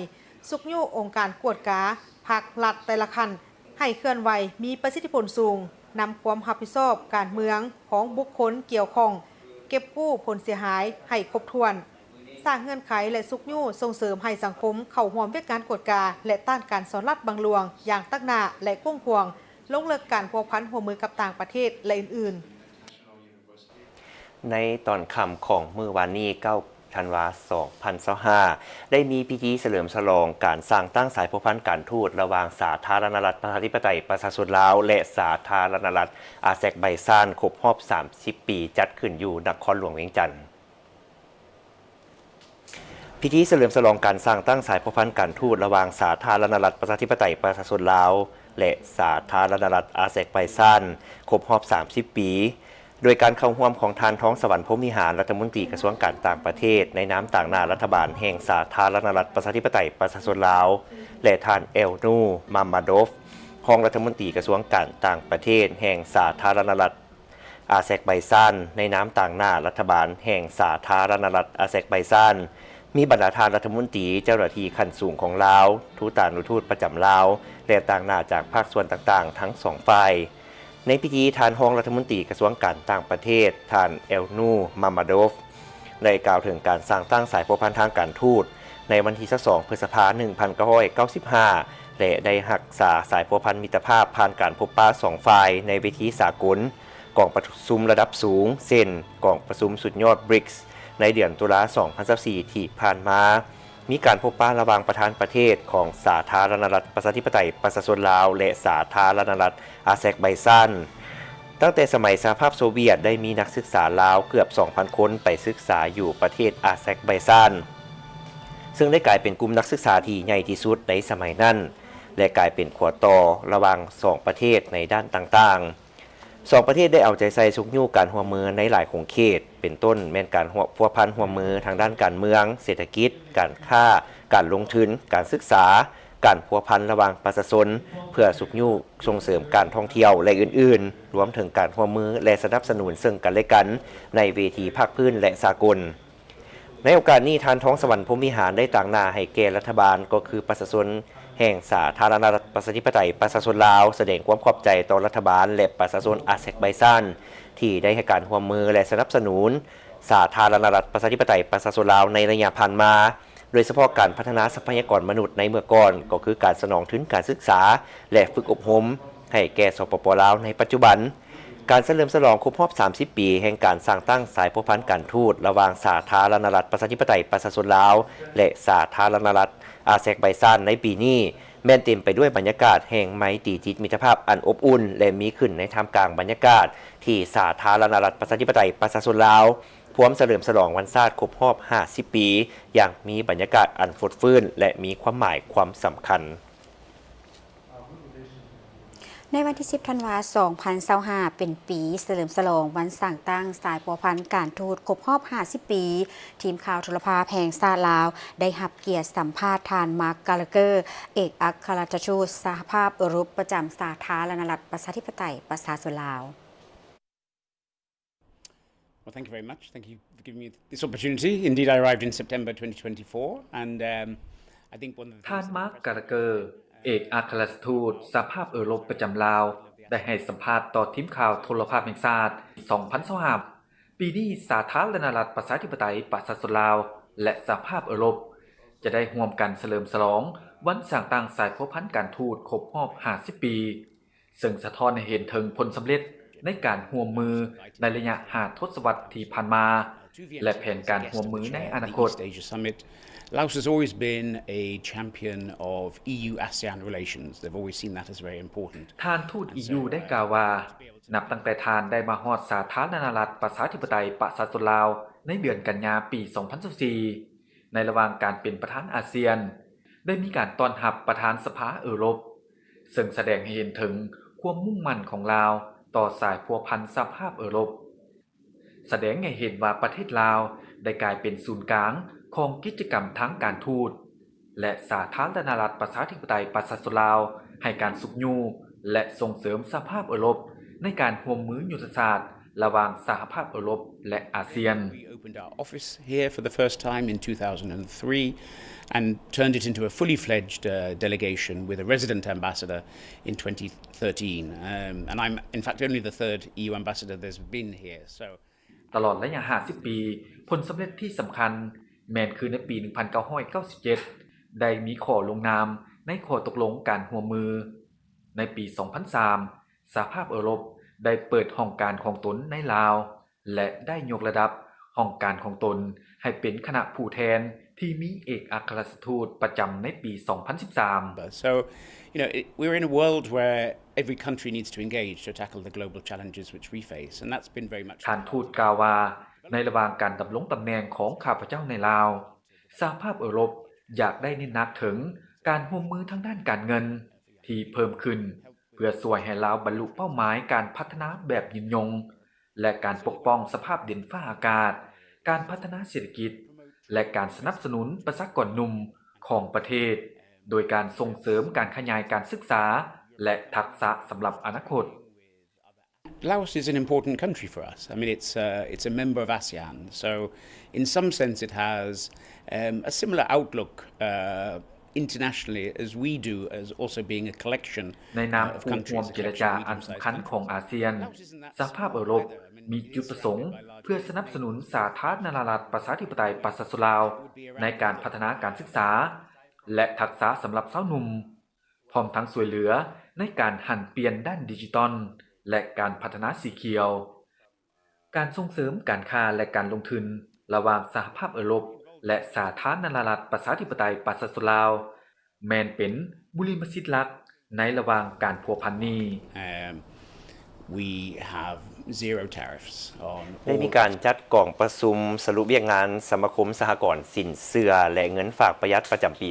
สุกยู่องค์การกวดกาภาครัฐแต่ละคันให้เคลื่อนไหวมีประสิทธิผลสูงนำความรับผิดชอบการเมืองของบุคคลเกี่ยวข้องเก็บกู้ผลเสียหายให้ครบถ้วนสร้างเงื่อนไขและสุกยู่ส่งเสริมให้สังคมเข้าร่วมเวียกงานกวดกาและต้านการสอดลาดบังหลวงอย่างตั้งหน้าและกว้างขวางลงเลิกการพัวพันหัวมือกับต่างประเทศและอื่นในตอนค่ำของมื้อวานนี้9 ธันวาคม 2025ได้มีพิธีเฉลิมฉลองการสร้างตั้งสายพัวพันการทูตระหว่างสาธารณรัฐประชาธิปไตยประชาชนลาวและสาธารณรัฐอาแซกไบซานครบรอบ30 ปีจัดขึ้นอยู่นครหลวงเวียงจันทน์พิธีเฉลิมฉลองการสร้างตั้งสายพัวพันการทูตระหว่างสาธารณรัฐประชาธิปไตยประชาชนลาวและสาธารณรัฐอาแซกไบซานครบรอบ30 ปีโดยการเข้าร่วมของทานท้องสวรรค์พรหมวิหารรัฐมนตรีกระทรวงการต่างประเทศในนามต่างหน้ารัฐบาลแห่งสาธารณรัฐประชาธิปไตยประชาชนลาวและทานเอลนูมัมมาโดฟรองรัฐมนตรีกระทรวงการต่างประเทศแห่งสาธารณรัฐอาแซกไบซานในนามต่างหน้ารัฐบาลแห่งสาธารณรัฐอาแซกไบซานมีบรรดาทานรัฐมนตรีเจ้าหน้าที่ขั้นสูงของลาวทูตานุทูตประจำลาวและต่างหน้าจากภาคส่วนต่างๆทั้งสองฝ่ายในพิธีทานรองรัฐมนตรีกระทรวงการต่างประเทศทานเอลนูมัมมาโดฟได้กล่าวถึงการสร้างตั้งสายพัวพันทางการทูตในวันที่2 พฤษภาคม 1995และได้รักษาสายพัวพันมิตรภาพผ่านการพบปะ2ฝ่ายในเวทีสากลกองประชุมระดับสูงเช่นกองประชุมสุดยอดบริกส์ในเดือนตุลาคม 2024ที่ผ่านมามีการพบปะระหว่างประธานประเทศของสาธารณรัฐประชาธิปไตยประชาชนลาวและสาธารณรัฐอาแซกไบซานตั้งแต่สมัยสหภาพโซเวียตได้มีนักศึกษาลาวเกือบ 2,000 คนไปศึกษาอยู่ประเทศอาแซกไบซานซึ่งได้กลายเป็นกลุ่มนักศึกษาที่ใหญ่ที่สุดในสมัยนั้นและกลายเป็นขวดต่อระหว่าง2ประเทศในด้านต่างๆ2ประเทศได้เอาใจใส่สุกยู่การร่วมมือในหลายของเขตเป็นต้นแม่นการพัวพันร่วมมือทางด้านการเมืองเศรษฐกิจการค้าการลงทุนการศึกษาการพัวพันระหว่างประชาชนเพื่อสุกยู่ส่งเสริมการท่องเที่ยวและอื่นๆรวมถึงการร่วมมือและสนับสนุนซึ่งกันและกันในเวทีภาคพื้นและสากลในโอกาสนี้ทานท้องสวรรค์พรหมวิหารได้ต่างหน้าให้แก่รัฐบาลก็คือประชาชนแห่งสาธารณรัฐประชาธิปไตยประชาชนลาวแสดงความขอบใจต่อรัฐบาลและประชาชนอาแซกไบซานที่ได้ให้การร่วมมือและสนับสนุนสาธารณรัฐประชาธิปไตยประชาชนลาวในระยะผ่านมาโดยเฉพาะการพัฒนาทรัพยากรมนุษย์ในเมื่อก่อนก็คือการสนองทุนการศึกษาและฝึกอบรมให้แก่สปป.ลาวในปัจจุบันการเฉลิมฉลองครบรอบ30 ปีแห่งการสร้างตั้งสายพัวพันการทูตระหว่างสาธารณรัฐประชาธิปไตยประชาชนลาวและสาธารณรัฐอาแซกไบซานในปีนี้แม่นเต็มไปด้วยบรรยากาศแห่งไมตรีจิตมิตรภาพอันอบอุ่นและมีขึ้นในท่ามกลางบรรยากาศที่สาธารณรัฐประชาธิปไตยประชาชนลาวพร้อมเฉลิมฉลองวันชาติครบรอบ50 ปีอย่างมีบรรยากาศอันฟดฟื้นและมีความหมายความสำคัญ ในวันที่ 10 ธันวาคม 2025 เป็นปีเฉลิมฉลองวันสร้างตั้งสายพัวพันธ์การทูตครบรอบ 50 ปี ทีมข่าวโทรภาพแห่งชาติลาว ได้รับเกียรติสัมภาษณ์ทานมาร์ค กาลาเกอร์ เอกอัครราชทูตสหภาพยุโรปประจำสาธารณรัฐประชาธิปไตยประชาชนลาว Well, thank you very much. Thank you for giving me this opportunity. Indeed, I arrived in September 2024, and I think one of the ท่านมาร์ค กาลาเกอร์ เอกอัครราชทูตสหภาพยุโรปประจำลาวได้ให้สัมภาษณ์ต่อทีมข่าวโทรภาพแห่งชาติ 2025 ปีนี้สาธารณรัฐประชาธิปไตยประชาชนลาวและสหภาพยุโรปจะได้ร่วมกันเฉลิมฉลองวันสร้างตั้งสายพัวพันธ์การทูตครบรอบ 50 ปีซึ่งสะท้อนให้เห็นถึงผลสำเร็จในการร่วมมือในระยะ5 ทศวรรษที่ผ่านมาและแผนการร่วมมือในอนาคตLaos has always been a champion of EU-ASEAN relations. They've always seen that as very important. ท่านทูต EU ได้กล่าวว่านับตั้งแต่ท่านได้มาฮอดสาธารณรัฐประชาธิปไตยประชาชนลาวในเดือนกันยายนปี 2014 ในระหว่างการเป็นประธานอาเซียนได้มีการต้อนรับประธานสภายุโรปซึ่งแสดงให้เห็นถึงความมุ่งมั่นของลาวต่อสายพัวพันสหภาพยุโรปแสดงให้เห็นว่าประเทศลาวได้กลายเป็นศูนย์กลางของกิจกรรมทางการทูตและสาธารณรัฐประชาธิปไตยประชาชนลาวให้การสุขอยู่และส่งเสริมสหภาพยุโรปในการร่วมมือยุทธศาสตร์ระหว่างสหภาพยุโรปและอาเซียน We opened our office here for the first time in 2003 and turned it into a fully fledged delegation with a resident ambassador in 2013. And I'm in fact only the third EU ambassador there's been here. So ตลอดระยะ 50 ปีผลสำเร็จที่สำคัญแม้นคือในปี 1997 ได้มีข้อลงนามในข้อตกลงการร่วมมือในปี 2003 สหภาพยุโรปได้เปิดห้องการของตนในลาวและได้ยกระดับห้องการของตนให้เป็นคณะผู้แทนที่มีเอกอัครราชทูตประจำในปี 2013 So, we're in a world where every country needs to engage to tackle the global challenges which we face, and that's been very much. ท่านทูตกล่าวว่าในระหว่างการดำรงตำแหน่งของข้าพเจ้าในลาวสหภาพยุโรปอยากได้เน้นหนักถึงการร่วมมือทางด้านการเงินที่เพิ่มขึ้นเพื่อช่วยให้ลาวบรรลุเป้าหมายการพัฒนาแบบยืนยงและการปกป้องสภาพดินฟ้าอากาศการพัฒนาเศรษฐกิจและการสนับสนุนประชากรหนุ่มของประเทศโดยการส่งเสริมการขยายการศึกษาและทักษะสำหรับอนาคตLaos is an important country for us. I mean, it's a member of ASEAN, so in some sense it has a similar outlook internationally as we do, as also being a collection ในนาม of ผู้ร่วม countries. เจรจาอันสำคัญของอาเซียนสหภาพยุโรปมีจุดประสงค์เพื่อสนับสนุนสาธารณรัฐประชาธิปไตยประชาชนลาวในการพัฒนาการศึกษาและทักษะสำหรับสาวหนุ่มพร้อมทั้งช่วยเหลือในการหันเปลี่ยนด้านดิจิทัลและการพัฒนาสีเขียวการส่งเสริมการค้าและการลงทุนระหว่างสหภาพยุโรปและสาธารณรัฐประชาธิปไตยประชาชนลาวแม้นเป็นบุริมสิทธิ์หลักในระหว่างการพัวพันนี้We have zero tariffs on ได้มีการจัดกล่องประชุมสรุปเวียกงานสมาคมสหกรณ์สินเชื่อและเงินฝากประหยัดประจำปี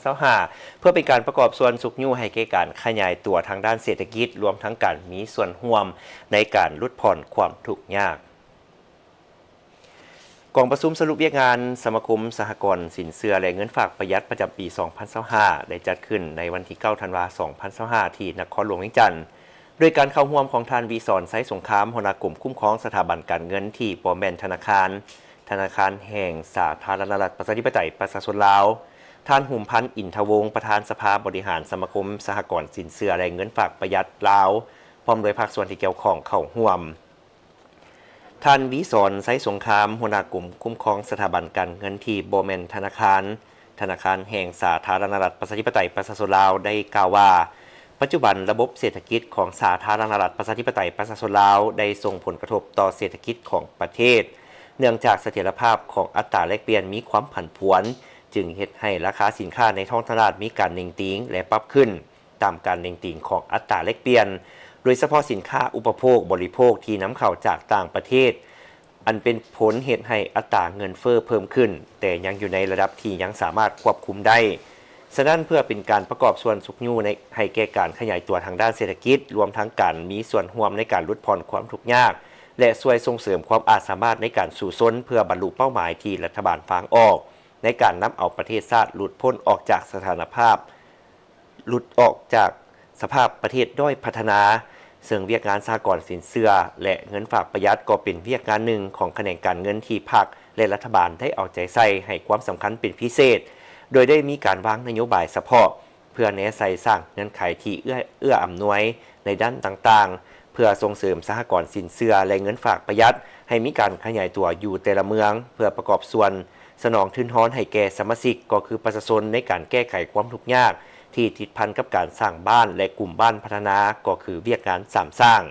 2025 เพื่อเป็นการประกอบส่วนสุขยู่ให้แก่การขยายตัวทางด้านเศรษฐกิจรวมทั้งการมีส่วนร่วมในการลดผ่อนความทุกข์ยากกองประชุมสรุปเวียกงานสมาคมสหกรณ์สินเชื่อและเงินฝากประหยัดประจำปี 2025 ได้จัดขึ้นในวันที่ 9 ธันวาคม 2025 ที่นครหลวงเวียงจันทร์โดยการเข้าร่วมของท่านวีสอนไซสงครามหัวหน้ากลุ่มคุ้มครองสถาบันการเงินที่บ่แม่นธนาคารแห่งสาธารณรัฐประชาธิปไตยประชาชนลาวท่านหุมพันธ์อินทวงศ์ประธานสภาบริหารสมาคมสหกรณ์สินเชื่อและเงินฝากประหยัดลาวพร้อมโดยภาคส่วนที่เกี่ยวข้องเข้าร่วมท่านวิสอนไซสงครามหัวหน้ากลุ่มคุ้มครองสถาบันการเงินที่บ่แม่นธนาคารแห่งสาธารณรัฐประชาธิปไตยประชาชนลาวได้กล่าวว่าปัจจุบันระบบเศรษฐกิจของสาธารณรัฐประชาธิปไตยประชาชนลาวได้ส่งผลกระทบต่อเศรษฐกิจของประเทศเนื่องจากเสถียรภาพของอัตราแลกเปลี่ยนมีความผันผวนจึงเฮ็ดให้ราคาสินค้าในท้องตลาดมีการเน่งติงและปรับขึ้นตามการเน่งติงของอัตราแลกเปลี่ยนโดยเฉพาะสินค้าอุปโภคบริโภคที่นำเข้าจากต่างประเทศอันเป็นผลเหตุให้อัตราเงินเฟ้อเพิ่มขึ้นแต่ยังอยู่ในระดับที่ยังสามารถควบคุมได้ ฉะนั้นเพื่อเป็นการประกอบส่วนสุขอยู่ในให้แก่การขยายตัวทางด้านเศรษฐกิจรวมทั้งการมีส่วนร่วมในการลดผ่อนความทุกข์ยากและช่วยส่งเสริมความอาจสามารถในการสู่ซนเพื่อบรรลุเป้าหมายที่รัฐบาลฟ้างออกในการนำเอาประเทศชาติหลุดพ้นออกจากสถานภาพหลุดออกจากสภาพประเทศด้อยพัฒนาซึ่งเวียกงานสหกรณ์สินเชื่อและเงินฝากประหยัดก็เป็นเวียกงานหนึ่งของแขนงการเงินที่ภาคและรัฐบาลได้เอาใจใส่ให้ความสำคัญเป็นพิเศษโดยได้มีการวางนโยบายเฉพาะเพื่อแนะใส่สร้างเงื่อนไขที่เอื้ออำนวยในด้านต่างๆเพื่อส่งเสริมสหกรณ์สินเชื่อและเงินฝากประหยัดให้มีการขยายตัวอยู่แต่ละเมืองเพื่อประกอบส่วนสนองทุนฮ้อนให้แก่สมาชิกก็คือประชาชนในการแก้ไขความทุกข์ยากที่ติดพันกับการสร้างบ้านและกลุ่มบ้านพัฒนาก็คือเวียกงานสามสร้าง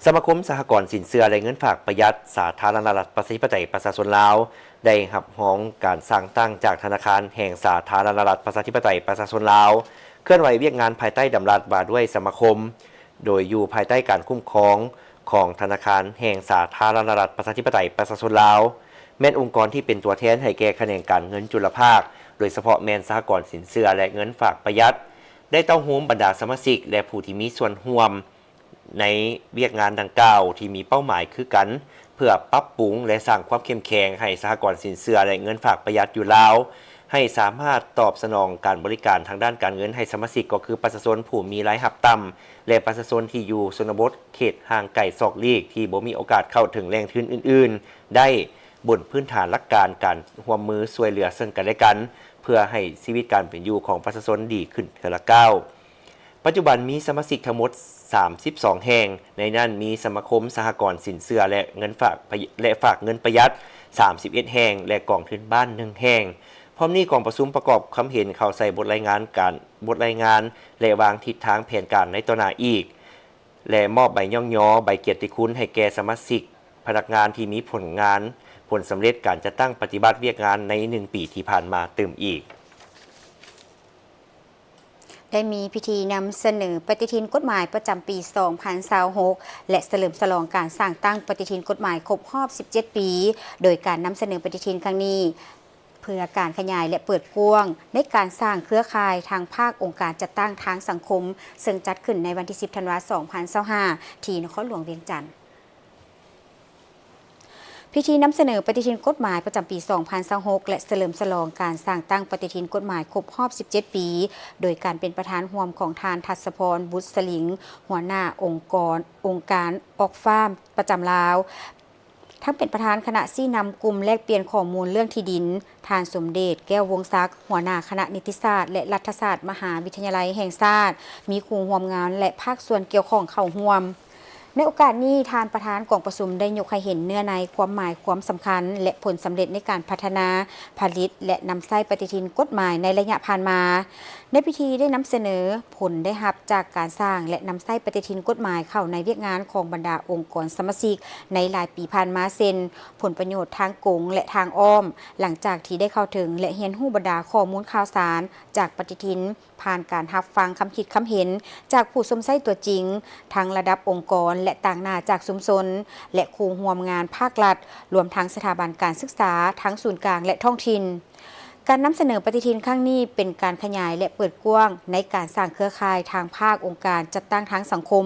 สมาคมสหกรณ์สินเชื่อและเงินฝากประหยัดสาธารณรัฐประชาธิปไตยประชาชนลาวได้รับร้องการสร้างตั้งจากธนาคารแห่งสาธารณรัฐประชาธิปไตยประชาชนลาวเคลื่อนไหวเวียกงานภายใต้ดำรัสว่าด้วยสมาคมโดยอยู่ภายใต้การคุ้มครองของธนาคารแห่งสาธารณรัฐประชาธิปไตยประชาชนลาวแม่นองค์กรที่เป็นตัวแทนให้แก่แขนงการเงินจุลภาคโดยเฉพาะแมนสหกรณ์สินเชื่อและเงินฝากประหยัดได้เต้าหูมบรรดาสมาชิกและผู้ที่มีส่วนร่วมในเวียกงานดังกล่าวที่มีเป้าหมายคือกันเพื่อปรับปรุงและสร้างความเข้มแข็งให้สหกรณ์สินเชื่อและเงินฝากประหยัดอยู่ลาวให้สามารถตอบสนองการบริการทางด้านการเงินให้สมาชิกก็คือประชาชนผู้มีรายรับต่ำและประชาชนที่อยู่ชนบทเขตห่างไกลซอกลีกที่บ่มีโอกาสเข้าถึงแหล่งทุนอื่นๆได้บนพื้นฐานหลักการการร่วมมือช่วยเหลือซึ่งกันและกันเพื่อให้ชีวิตการเป็นอยู่ของประชาชนดีขึ้นเทอละก้าวปัจจุบันมีสมาชิกทั้งหมด32แห่งในนั้นมีสมาคมสหกรณ์สินเชื่อและเงินฝากเงินประหยัด31แห่งและกองทุนบ้าน1แห่งพร้อมนี้กองประชุมประกอบคำเห็นเข้าใส่บทรายงานและวางทิศทางแผนการในต่อหน้าอีกและมอบใบย่องยอใบเกียรติคุณให้แก่สมาชิกพนักงานที่มีผลสำเร็จการจะตั้งปฏิบัติเวียกงานใน1ปีที่ผ่านมาเติมอีกได้มีพิธีนำเสนอปฏิทินกฎหมายประจำปี 2026 และเฉลิมฉลองการสร้างตั้งปฏิทินกฎหมายครบรอบ 17 ปี โดยการนำเสนอปฏิทินครั้งนี้เพื่อการขยายและเปิดกว้างในการสร้างเครือข่ายทางภาคองค์การจัดตั้งทางสังคมซึ่งจัดขึ้นในวันที่ 10 ธันวาคม 2025 ที่นครหลวงเวียงจันทร์พิธีนำเสนอปฏิทินกฎหมายประจำปี 2026 และเฉลิมฉลองการสร้างตั้งปฏิทินกฎหมายครบรอบ 17 ปี โดยการเป็นประธานร่วมของทานทัศพร บุษลิง หัวหน้าองค์การออกฟาร์มประจำลาวทั้งเป็นประธานคณะชี้นำกลุ่มแลกเปลี่ยนข้อมูลเรื่องที่ดินทานสมเด็จแก้ววงศักดิ์หัวหน้าคณะนิติศาสตร์และรัฐศาสตร์มหาวิทยาลัยแห่งชาติมีครูร่วมงานและภาคส่วนเกี่ยวข้องเข้าร่วมในโอกาสนี้ทานประธานกองประชุมได้ยกให้เห็นเนื้อในความหมายความสำคัญและผลสำเร็จในการพัฒนาผลิตและนำใช้ปฏิทินกฎหมายในระยะผ่านมาในพิธีได้นำเสนอผลได้รับจากการสร้างและนำใช้ปฏิทินกฎหมายเข้าในเวียกงานของบรรดาองค์กรสมาชิกในหลายปีผ่านมาเช่นผลประโยชน์ทางกงและทางอ้อมหลังจากที่ได้เข้าถึงและเรียนรู้บรรดาข้อมูลข่าวสารจากปฏิทินผ่านการรับฟังคำคิดคำเห็นจากผู้สมใช้ตัวจริงทั้งระดับองค์กรและต่างหน้าจากชุมชนและครูร่วมงานภาครัฐรวมทั้งสถาบันการศึกษาทั้งศูนย์กลางและท้องถิ่นการนำเสนอปฏิทินครั้งนี้เป็นการขยายและเปิดกว้างในการสร้างเครือข่ายทางภาคองค์การจัดตั้งทางสังคม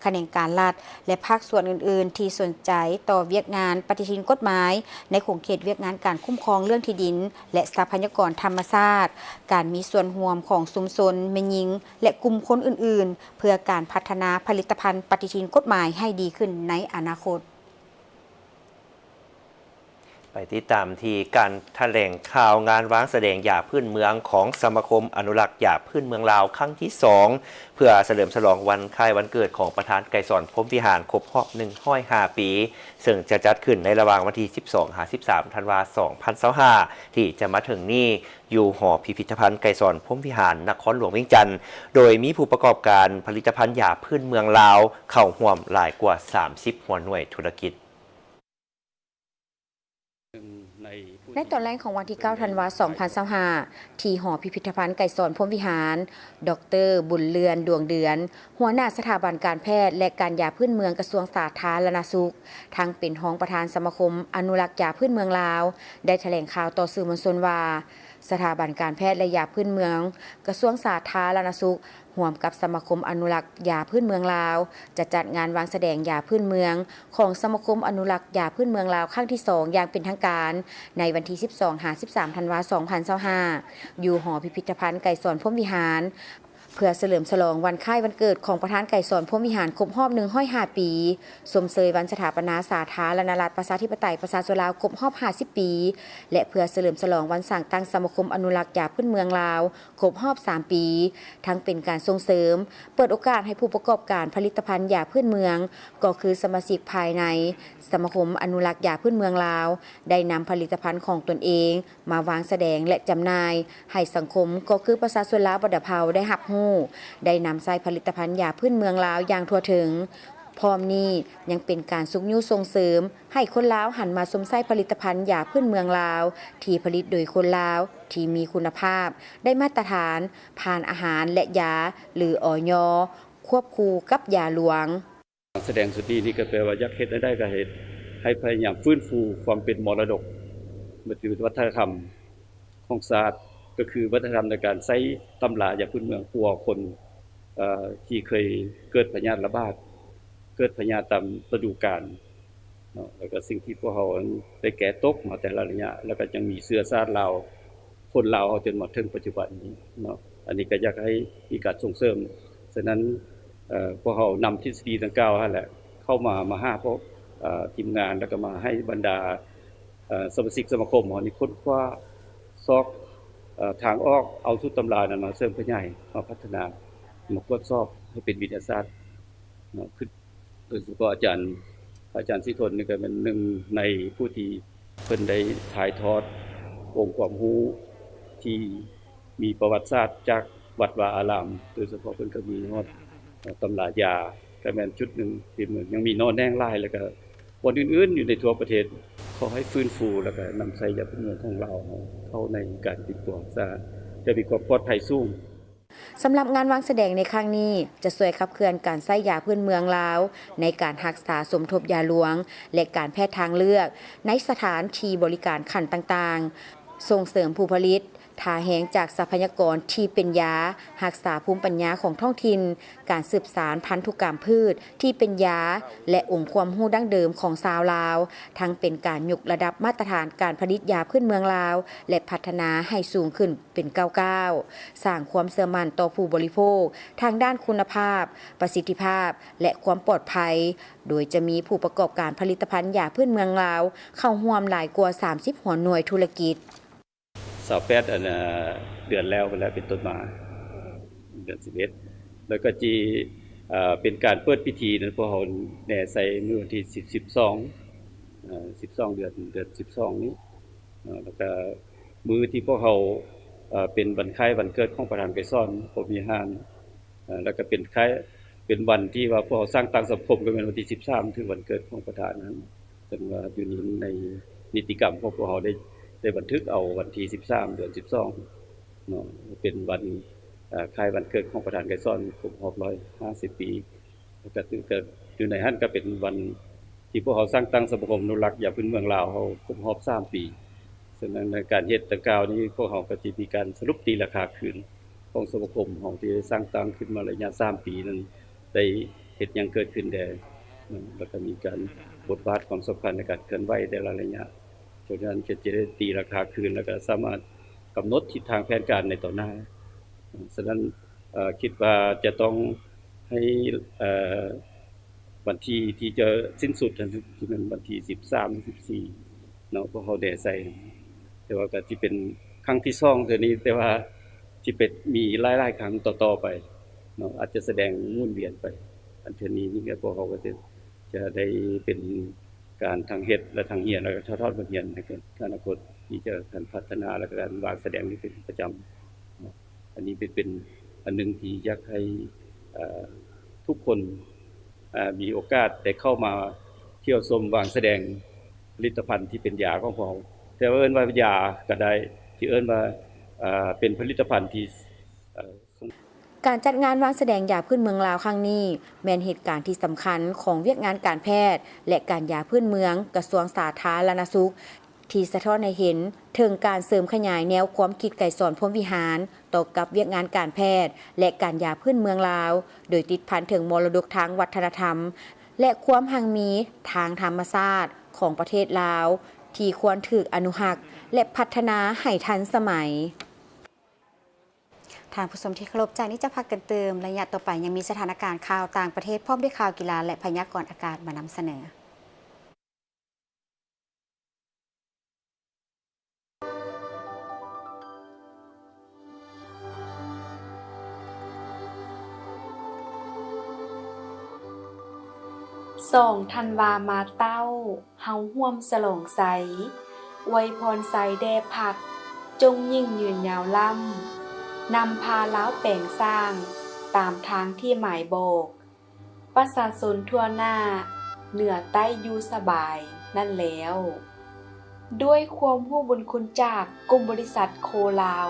แขนงการรัฐและภาคส่วนอื่นๆที่สนใจต่อเวียกงานปฏิทินกฎหมายในขงเขตเวียกงานการคุ้มครองเรื่องที่ดินและทรัพยากรธรรมชาติการมีส่วนร่วมของชุมชนแม่หญิงและกลุ่มคนอื่นๆเพื่อการพัฒนาผลิตภัณฑ์ปฏิทินกฎหมายให้ดีขึ้นในอนาคตไปติดตามที่การแถลงข่าวงานว้างแสดงหญ้าพื้นเมืองของสมาคมอนุรักษ์หญ้าพื้นเมืองลาวครั้งที่2เพื่อเฉลิมฉลองวันคล้ายวันเกิดของประธานไกรสอนพรหมวิหารครบรอบ105 ปีซึ่งจะจัดขึ้นในระหว่างวันที่ 12-13 ธันวาคม 2025ที่จะมาถึงนี้อยู่หอพิพิธภัณฑ์ไกรสอนพรหมวิหารนครหลวงเวียงจันทร์โดยมีผู้ประกอบการผลิตภัณฑ์หญ้าพื้นเมืองลาวเข้าร่วมหลายกว่า30หัวหน่วยธุรกิจในตอนแรกของวันที่ 9 ธันวาคม 2025ที่หอพิพิธภัณฑ์ไกรสอนพรหมวิหารดร.บุญเรือนดวงเดือนหัวหน้าสถาบันการแพทย์และการยาพื้นเมืองกระทรวงสาธารณสุขทั้งเป็นรองประธานสมาคมอนุรักษ์ยาพื้นเมืองลาวได้แถลงข่าวต่อสื่อมวลชนว่า สถาบันการแพทย์และยาพื้นเมืองกระทรวงสาธารณสุขร่วมกับสมาคมอนุรักษ์ยาพื้นเมืองลาวจะจัดงานวางแสดงยาพื้นเมืองของสมาคมอนุรักษ์ยาพื้นเมืองลาวครั้งที่ 2 อย่างเป็นทางการในวันที่ 12-13 ธันวาคม 2025 อยู่หอพิพิธภัณฑ์ไก่สอนพรหมวิหารเพื่อเฉลิมฉลองวันคล้ายวันเกิดของประธานไก่สอนพรหมวิหารครบรอบ105 ปีสมเสยวันสถาปนาสาธารณรัฐประชาธิปไตยประชาชนลาวครบรอบ50 ปีและเพื่อเฉลิมฉลองวันสร้างตั้งสมาคมอนุรักษ์ยาพื้นเมืองลาวครบรอบ3 ปีทั้งเป็นการส่งเสริมเปิดโอกาสให้ผู้ประกอบการผลิตภัณฑ์ยาพื้นเมืองก็คือสมาชิกภายในสมาคมอนุรักษ์ยาพื้นเมืองลาวได้นำผลิตภัณฑ์ของตนเองมาวางแสดงและจำหน่ายให้สังคมก็คือประชาชนลาวบ่ได้เผาได้รับรู้ได้นำใส่ผลิตภัณฑ์ยาพื้นเมืองลาวอย่างทั่วถึงพร้อมนี้ยังเป็นการสุกยุส่งเสริมให้คนลาวหันมาสวมใส่ผลิตภัณฑ์ยาพื้นเมืองลาวที่ผลิตโดยคนลาวที่มีคุณภาพได้มาตรฐานผ่านอาหารและยาหรืออย.ควบคู่กับยาหลวงแสดงสุดนี้นี่ก็แปลว่ายักเฮ็ดได้ก็เฮ็ดให้พยายามฟื้นฟูความเป็นมรดกวัฒนธรรมของศาสตร์ก็คือวัฒนธรรมในการใช้ตำรายาพื้นเมืองกลัวคนที่เคยเกิดพยาธิระบาดเกิดพยาธิตามฤดูกาลเนาะแล้วก็สิ่งที่พวกเราได้แก่ตกมาแต่ละระยะแล้วก็ยังมีเชื้อชาติลาวคนลาวจนมาถึงปัจจุบันนี้เนาะอันนี้ก็อยากให้มีการส่งเสริมฉะนั้นพวกเรานำทฤษฎีดังกล่าวนั่นแหละเข้ามาหาพวกทีมงานแล้วก็มาให้บรรดาสมาชิกสมาคมเฮานี่ค้นคว้าซอกทางออกเอาทุกตำรานั้นมาเสริมเพื่อใหญ่มาพัฒนามาตรวจสอบให้เป็นวิทยาศาสตร์เนาะคือโดยเฉพาะอาจารย์สิทนนี่ก็เป็นหนึ่งในผู้ที่เพิ่นได้ถ่ายทอดองค์ความรู้ที่มีประวัติศาสตร์จากวัดวาอารามโดยเฉพาะเพิ่นก็มีฮอดตำรายาก็แม่นชุดหนึ่งที่เหมือนยังมีนอนแดงลายแล้วก็วันอื่นๆอยู่ในทั่วประเทศขอให้ฟื้นฟูแล้วก็นำใช้ยาพื้นเมืองของเราเข้าในการติดตัวซะจะมีความปลอดภัยสูงสำหรับงานวางแสดงในครั้งนี้จะช่วยขับเคลื่อนการใช้ยาพื้นเมืองลาวในการรักษาสมทบยาหลวงและการแพทย์ทางเลือกในสถานที่บริการขั้นต่างๆส่งเสริมผู้ผลิตทาแหงจากทรัพยากรที่เป็นยารักษาภูมิปัญญาของท้องถิ่นการสืบสานพันธุกรรมพืชที่เป็นยาและองค์ความรู้ดั้งเดิมของชาวลาวทั้งเป็นการยกระดับมาตรฐานการผลิตยาพื้นเมืองลาวและพัฒนาให้สูงขึ้นเป็นก้าวๆสร้างความเชื่อมั่นต่อผู้บริโภคทางด้านคุณภาพประสิทธิภาพและความปลอดภัยโดยจะมีผู้ประกอบการผลิตภัณฑ์ยาพื้นเมืองลาวเข้าร่วมหลายกว่า30หัวหน่วยธุรกิจ28เดือนแล้วเป็นต้นมาเดือน11แล้วก็จีเป็นการเปิดพิธีนั้นพวกเราแน่ใส่เมื่อวันที่12เดือน12นี้แล้วก็มื้อที่พวกเราเป็นวันคล้ายวันเกิดของประธานไกรสอนพรหมวิหารแล้วก็เป็นคล้ายเป็นวันที่ว่าพวกเราสร้างตั้งสังคมก็เป็นวันที่13ถึงวันเกิดของประธานนั้นซึ่งว่าอยู่นี้ในนิติกรรมพวกเราได้บันทึกเอาวันที่13เดือน12เนาะเป็นวันคล้ายวันเกิดของประธานไกรสอนครบรอบ150 ปีแล้วก็อยู่ในหั่นก็เป็นวันที่พวกเราสร้างตั้งสมาคมอนุรักษ์ยาพื้นเมืองลาวเฮาครบรอบ3 ปีฉะนั้นในการเฮ็ดดังกล่าวนี้พวกเราก็สิมีการสรุปตีราคาคืนของสมาคมของที่สร้างตั้งขึ้นมาระยะ3 ปีนั้นได้เฮ็ดหยังเกิดขึ้นแด่แล้วก็มีการบทบาทความสำคัญในการเคลื่อนไหวแต่ละระยะฉะนั้นจะได้ตีราคาคืนแล้วก็สามารถกำหนดทิศทางแผนการในต่อหน้าฉะนั้นคิดว่าจะต้องให้วันที่จะสิ้นสุดที่มันวันที่13-14เนาะพวกเขาได้ใส่แต่ว่าก็สิเป็นครั้งที่2เทื่อนี้แต่ว่าสิเป็นมีหลายๆครั้งต่อๆไปเนาะอาจจะแสดงหมุนเวียนไปอันเทื่อนี้นี่ก็พวกเขาก็จะได้เป็นการทางเฮ็ดและทางเรียนแล้วก็ทอดบทเรียนในอนาคตที่จะพัฒนาและการวางแสดงนี้เป็นประจำอันนี้เป็นอันนึงที่อยากให้ทุกคนมีโอกาสได้เข้ามาเที่ยวชมวางแสดงผลิตภัณฑ์ที่เป็นยาของเราแต่ว่าเอิ้นว่ายาก็ได้ที่เอิ้นว่าเป็นผลิตภัณฑ์ที่การจัดงานวางแสดงยาพื้นเมืองลาวครั้งนี้แม่นเหตุการณ์ที่สำคัญของเวียกงานการแพทย์และการยาพื้นเมืองกระทรวงสาธารณสุข ที่สะท้อนให้เห็นถึงการเสริมขยายแนวความคิดไก่สอนพรหมวิหารต่อกับเวียกงานการแพทย์และการยาพื้นเมืองลาวโดยติดพันถึงมรดกทางวัฒนธรรมและความหังมีทางธรรมชาติของประเทศลาวที่ควรถูกอนุรักษ์และพัฒนาให้ทันสมัยทางผู้ชมที่เคารพจากนี้จะพักกันเติมระยะต่อไปยังมีสถานการณ์ข่าวต่างประเทศพร้อมด้วยข่าวกีฬาและพยากรณ์อากาศมานำเสนอ2 ธันวามาเต้าเฮาร่วมฉลองไสอวยพรไสแด่พักจงยิ่งยืนยาวล่ำนำพาล้าวแปลงสร้างตามทางที่หมายบอกประชาชนทั่วหน้าเหนือใต้อยู่สบายนั่นแล้วด้วยความรู้บุญคุณจากกลุ่มบริษัทโคลาว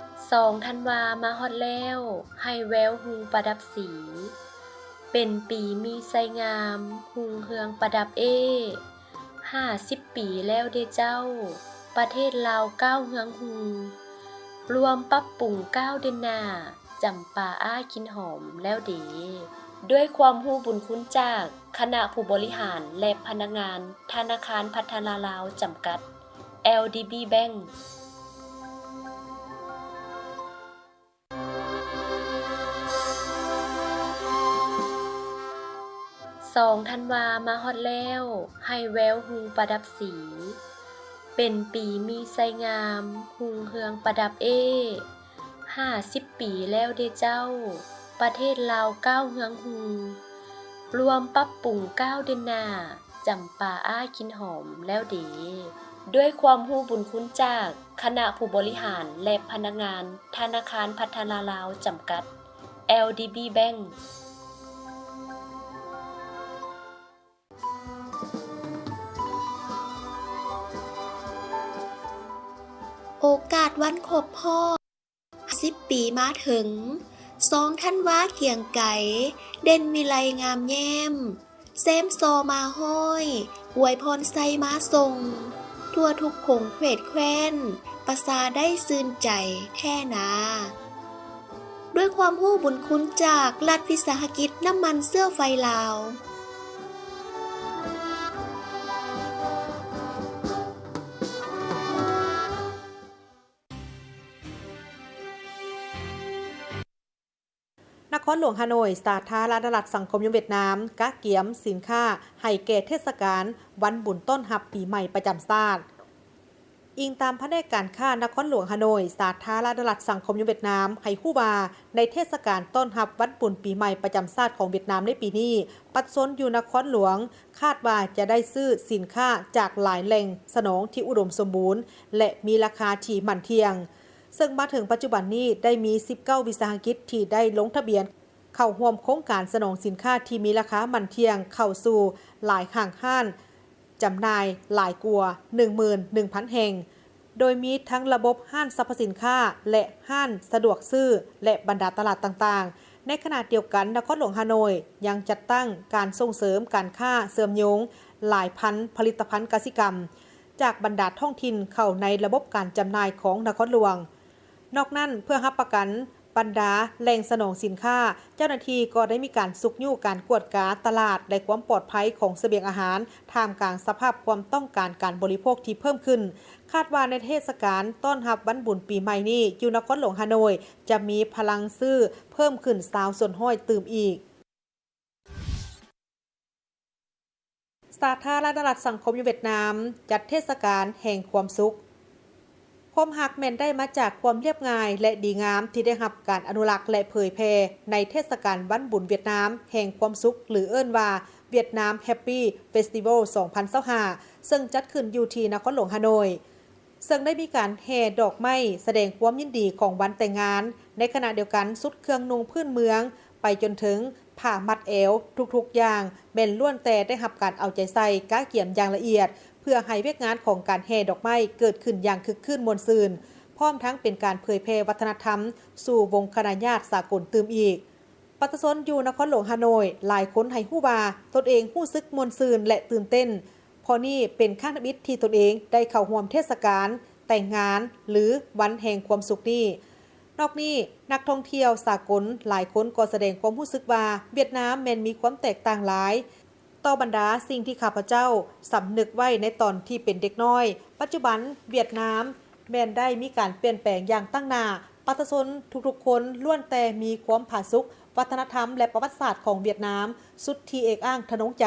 2 ธันวามาฮอดแล้วให้แววฮูประดับสีเป็นปีมีไสงามฮูเฮืองประดับ50 ปีแล้วเด้เจ้าประเทศลาวก้าวเฮืองฮูรวมปรับปรุงก้าวเดินหน้าจำปาอ้ากินหอมแล้วเด้ด้วยความรู้บุญคุณจากคณะผู้บริหารและพนักงานธนาคารพัฒนาลาวจำกัด LDB Bank 2 ธันวามาฮอดแล้วให้แววฮูประดับสีเป็นปีมีไสงามฮูเฮืองประดับ50 ปีแล้วเด้เจ้าประเทศลาวก้าวเฮืองฮูรวมปรับปรุงก้าวเดินหน้าจำปาอ้ากินหอมแล้วเด้ด้วยความรู้บุญคุณจากคณะผู้บริหารและพนักงานธนาคารพัฒนาลาวจำกัด LDB Bankโอกาสวันครบพ่อ10 ปีมาถึง2 ธันวาเคียงไก่เด่นวิไลงามแย้มเซมโซมาห้อยอวยพรไซมาส่งทั่วทุกคงเขวดแคว้นประสาได้ซื่นใจแท่นาด้วยความรู้บุญคุณจากรัฐวิสาหกิจน้ำมันเสื้อไฟลาวนครหลวงฮานอยสาธารณรัฐสังคมยมเวียดนามกะเกียมสินค้าให้แก่เทศกาลวันบุญต้นรับปีใหม่ประจำชาติอิงตามแผนกการค้านครหลวงฮานอยสาธารณรัฐสังคมยมเวียดนามให้ฮู้ว่าในเทศกาลต้อนรับวันบุญปีใหม่ประจำชาติของเวียดนามในปีนี้ปัดซนอยู่นครหลวงคาดว่าจะได้ซื้อสินค้าจากหลายแหล่งสนองที่อุดมสมบูรณ์และมีราคาที่มั่นเที่ยงซึ่งมาถึงปัจจุบันนี้ได้มี19วิสาหกิจที่ได้ลงทะเบียนเข้าร่วมโครงการสนองสินค้าที่มีราคามั่นเที่ยงเข้าสู่หลายห้างห้านจำหน่ายหลายกว่า 11,000 แห่งโดยมีทั้งระบบห้านสรรพสินค้าและห้านสะดวกซื้อและบรรดาตลาดต่างๆในขณะเดียวกันนครหลวงฮานอยยังจัดตั้งการส่งเสริมการค้าเสริมโยงหลายพันผลิตภัณฑ์กสิกรรมจากบรรดาท้องถิ่นเข้าในระบบการจำหน่ายของนครหลวงนอกนั้นเพื่อรับประกันบรรดาแหล่งสนองสินค้าเจ้าหน้าที่ก็ได้มีการสุกยู่การกวดกาตลาดและความปลอดภัยของเสบียงอาหารท่ามกลางสภาพความต้องการการบริโภคที่เพิ่มขึ้นคาดว่าในเทศกาลต้อนรับวันบุญปีใหม่นี้อยู่นครหลวงฮานอยจะมีพลังซื้อเพิ่มขึ้น20 ส่วนห้อยตื่มอีกสาธารณรัฐสังคมเวียดนามจัดเทศกาลแห่งความสุขความหักแม่นได้มาจากความเรียบง่ายและดีงามที่ได้รับการอนุรักษ์และเผยแพร่ในเทศกาลวันบุญเวียดนามแห่งความสุขหรือเอิ้นว่าเวียดนามแฮปปี้เฟสติวัล 2025 ซึ่งจัดขึ้นอยู่ที่นครหลวงฮานอยซึ่งได้มีการแห่ดอกไม้แสดงความยินดีของวันแต่งงานในขณะเดียวกันสุดเครื่องนุ่งพื้นเมืองไปจนถึงผ้ามัดเอวทุกๆอย่างแม่นล้วนแต่ได้รับการเอาใจใส่กะเกี่ยมอย่างละเอียดเพื่อให้เวียกงานของการแห่ดอกไม้เกิดขึ้นอย่างคึกคืนมวลซืน พร้อมทั้งเป็นการเผยแพร่วัฒนธรรมสู่วงคณะญาติสากลตื่มอีกประชาชนอยู่นครหลวงฮานอยหลายคนให้ฮู้ว่าตนเองรู้สึกมวลซืนและตื่นเต้นเพราะนี่เป็นครั้งทมิตรที่ตนเองได้เข้าร่วมเทศกาลแต่งงานหรือวันแห่งความสุขนี้นอกนี้นักท่องเที่ยวสากลหลายคนก็แสดงความรู้สึกว่าเวียดนามแม้นมีความแตกต่างหลายต่อบรรดาสิ่งที่ข้าพเจ้าสำนึกไว้ในตอนที่เป็นเด็กน้อยปัจจุบันเวียดนามแม้นได้มีการเปลี่ยนแปลงอย่างตั้งหน้าประชาชนทุกๆคนล้วนแต่มีความผาสุกวัฒนธรรมและประวัติศาสตร์ของเวียดนามสุดที่เอกอ้างทะนงใจ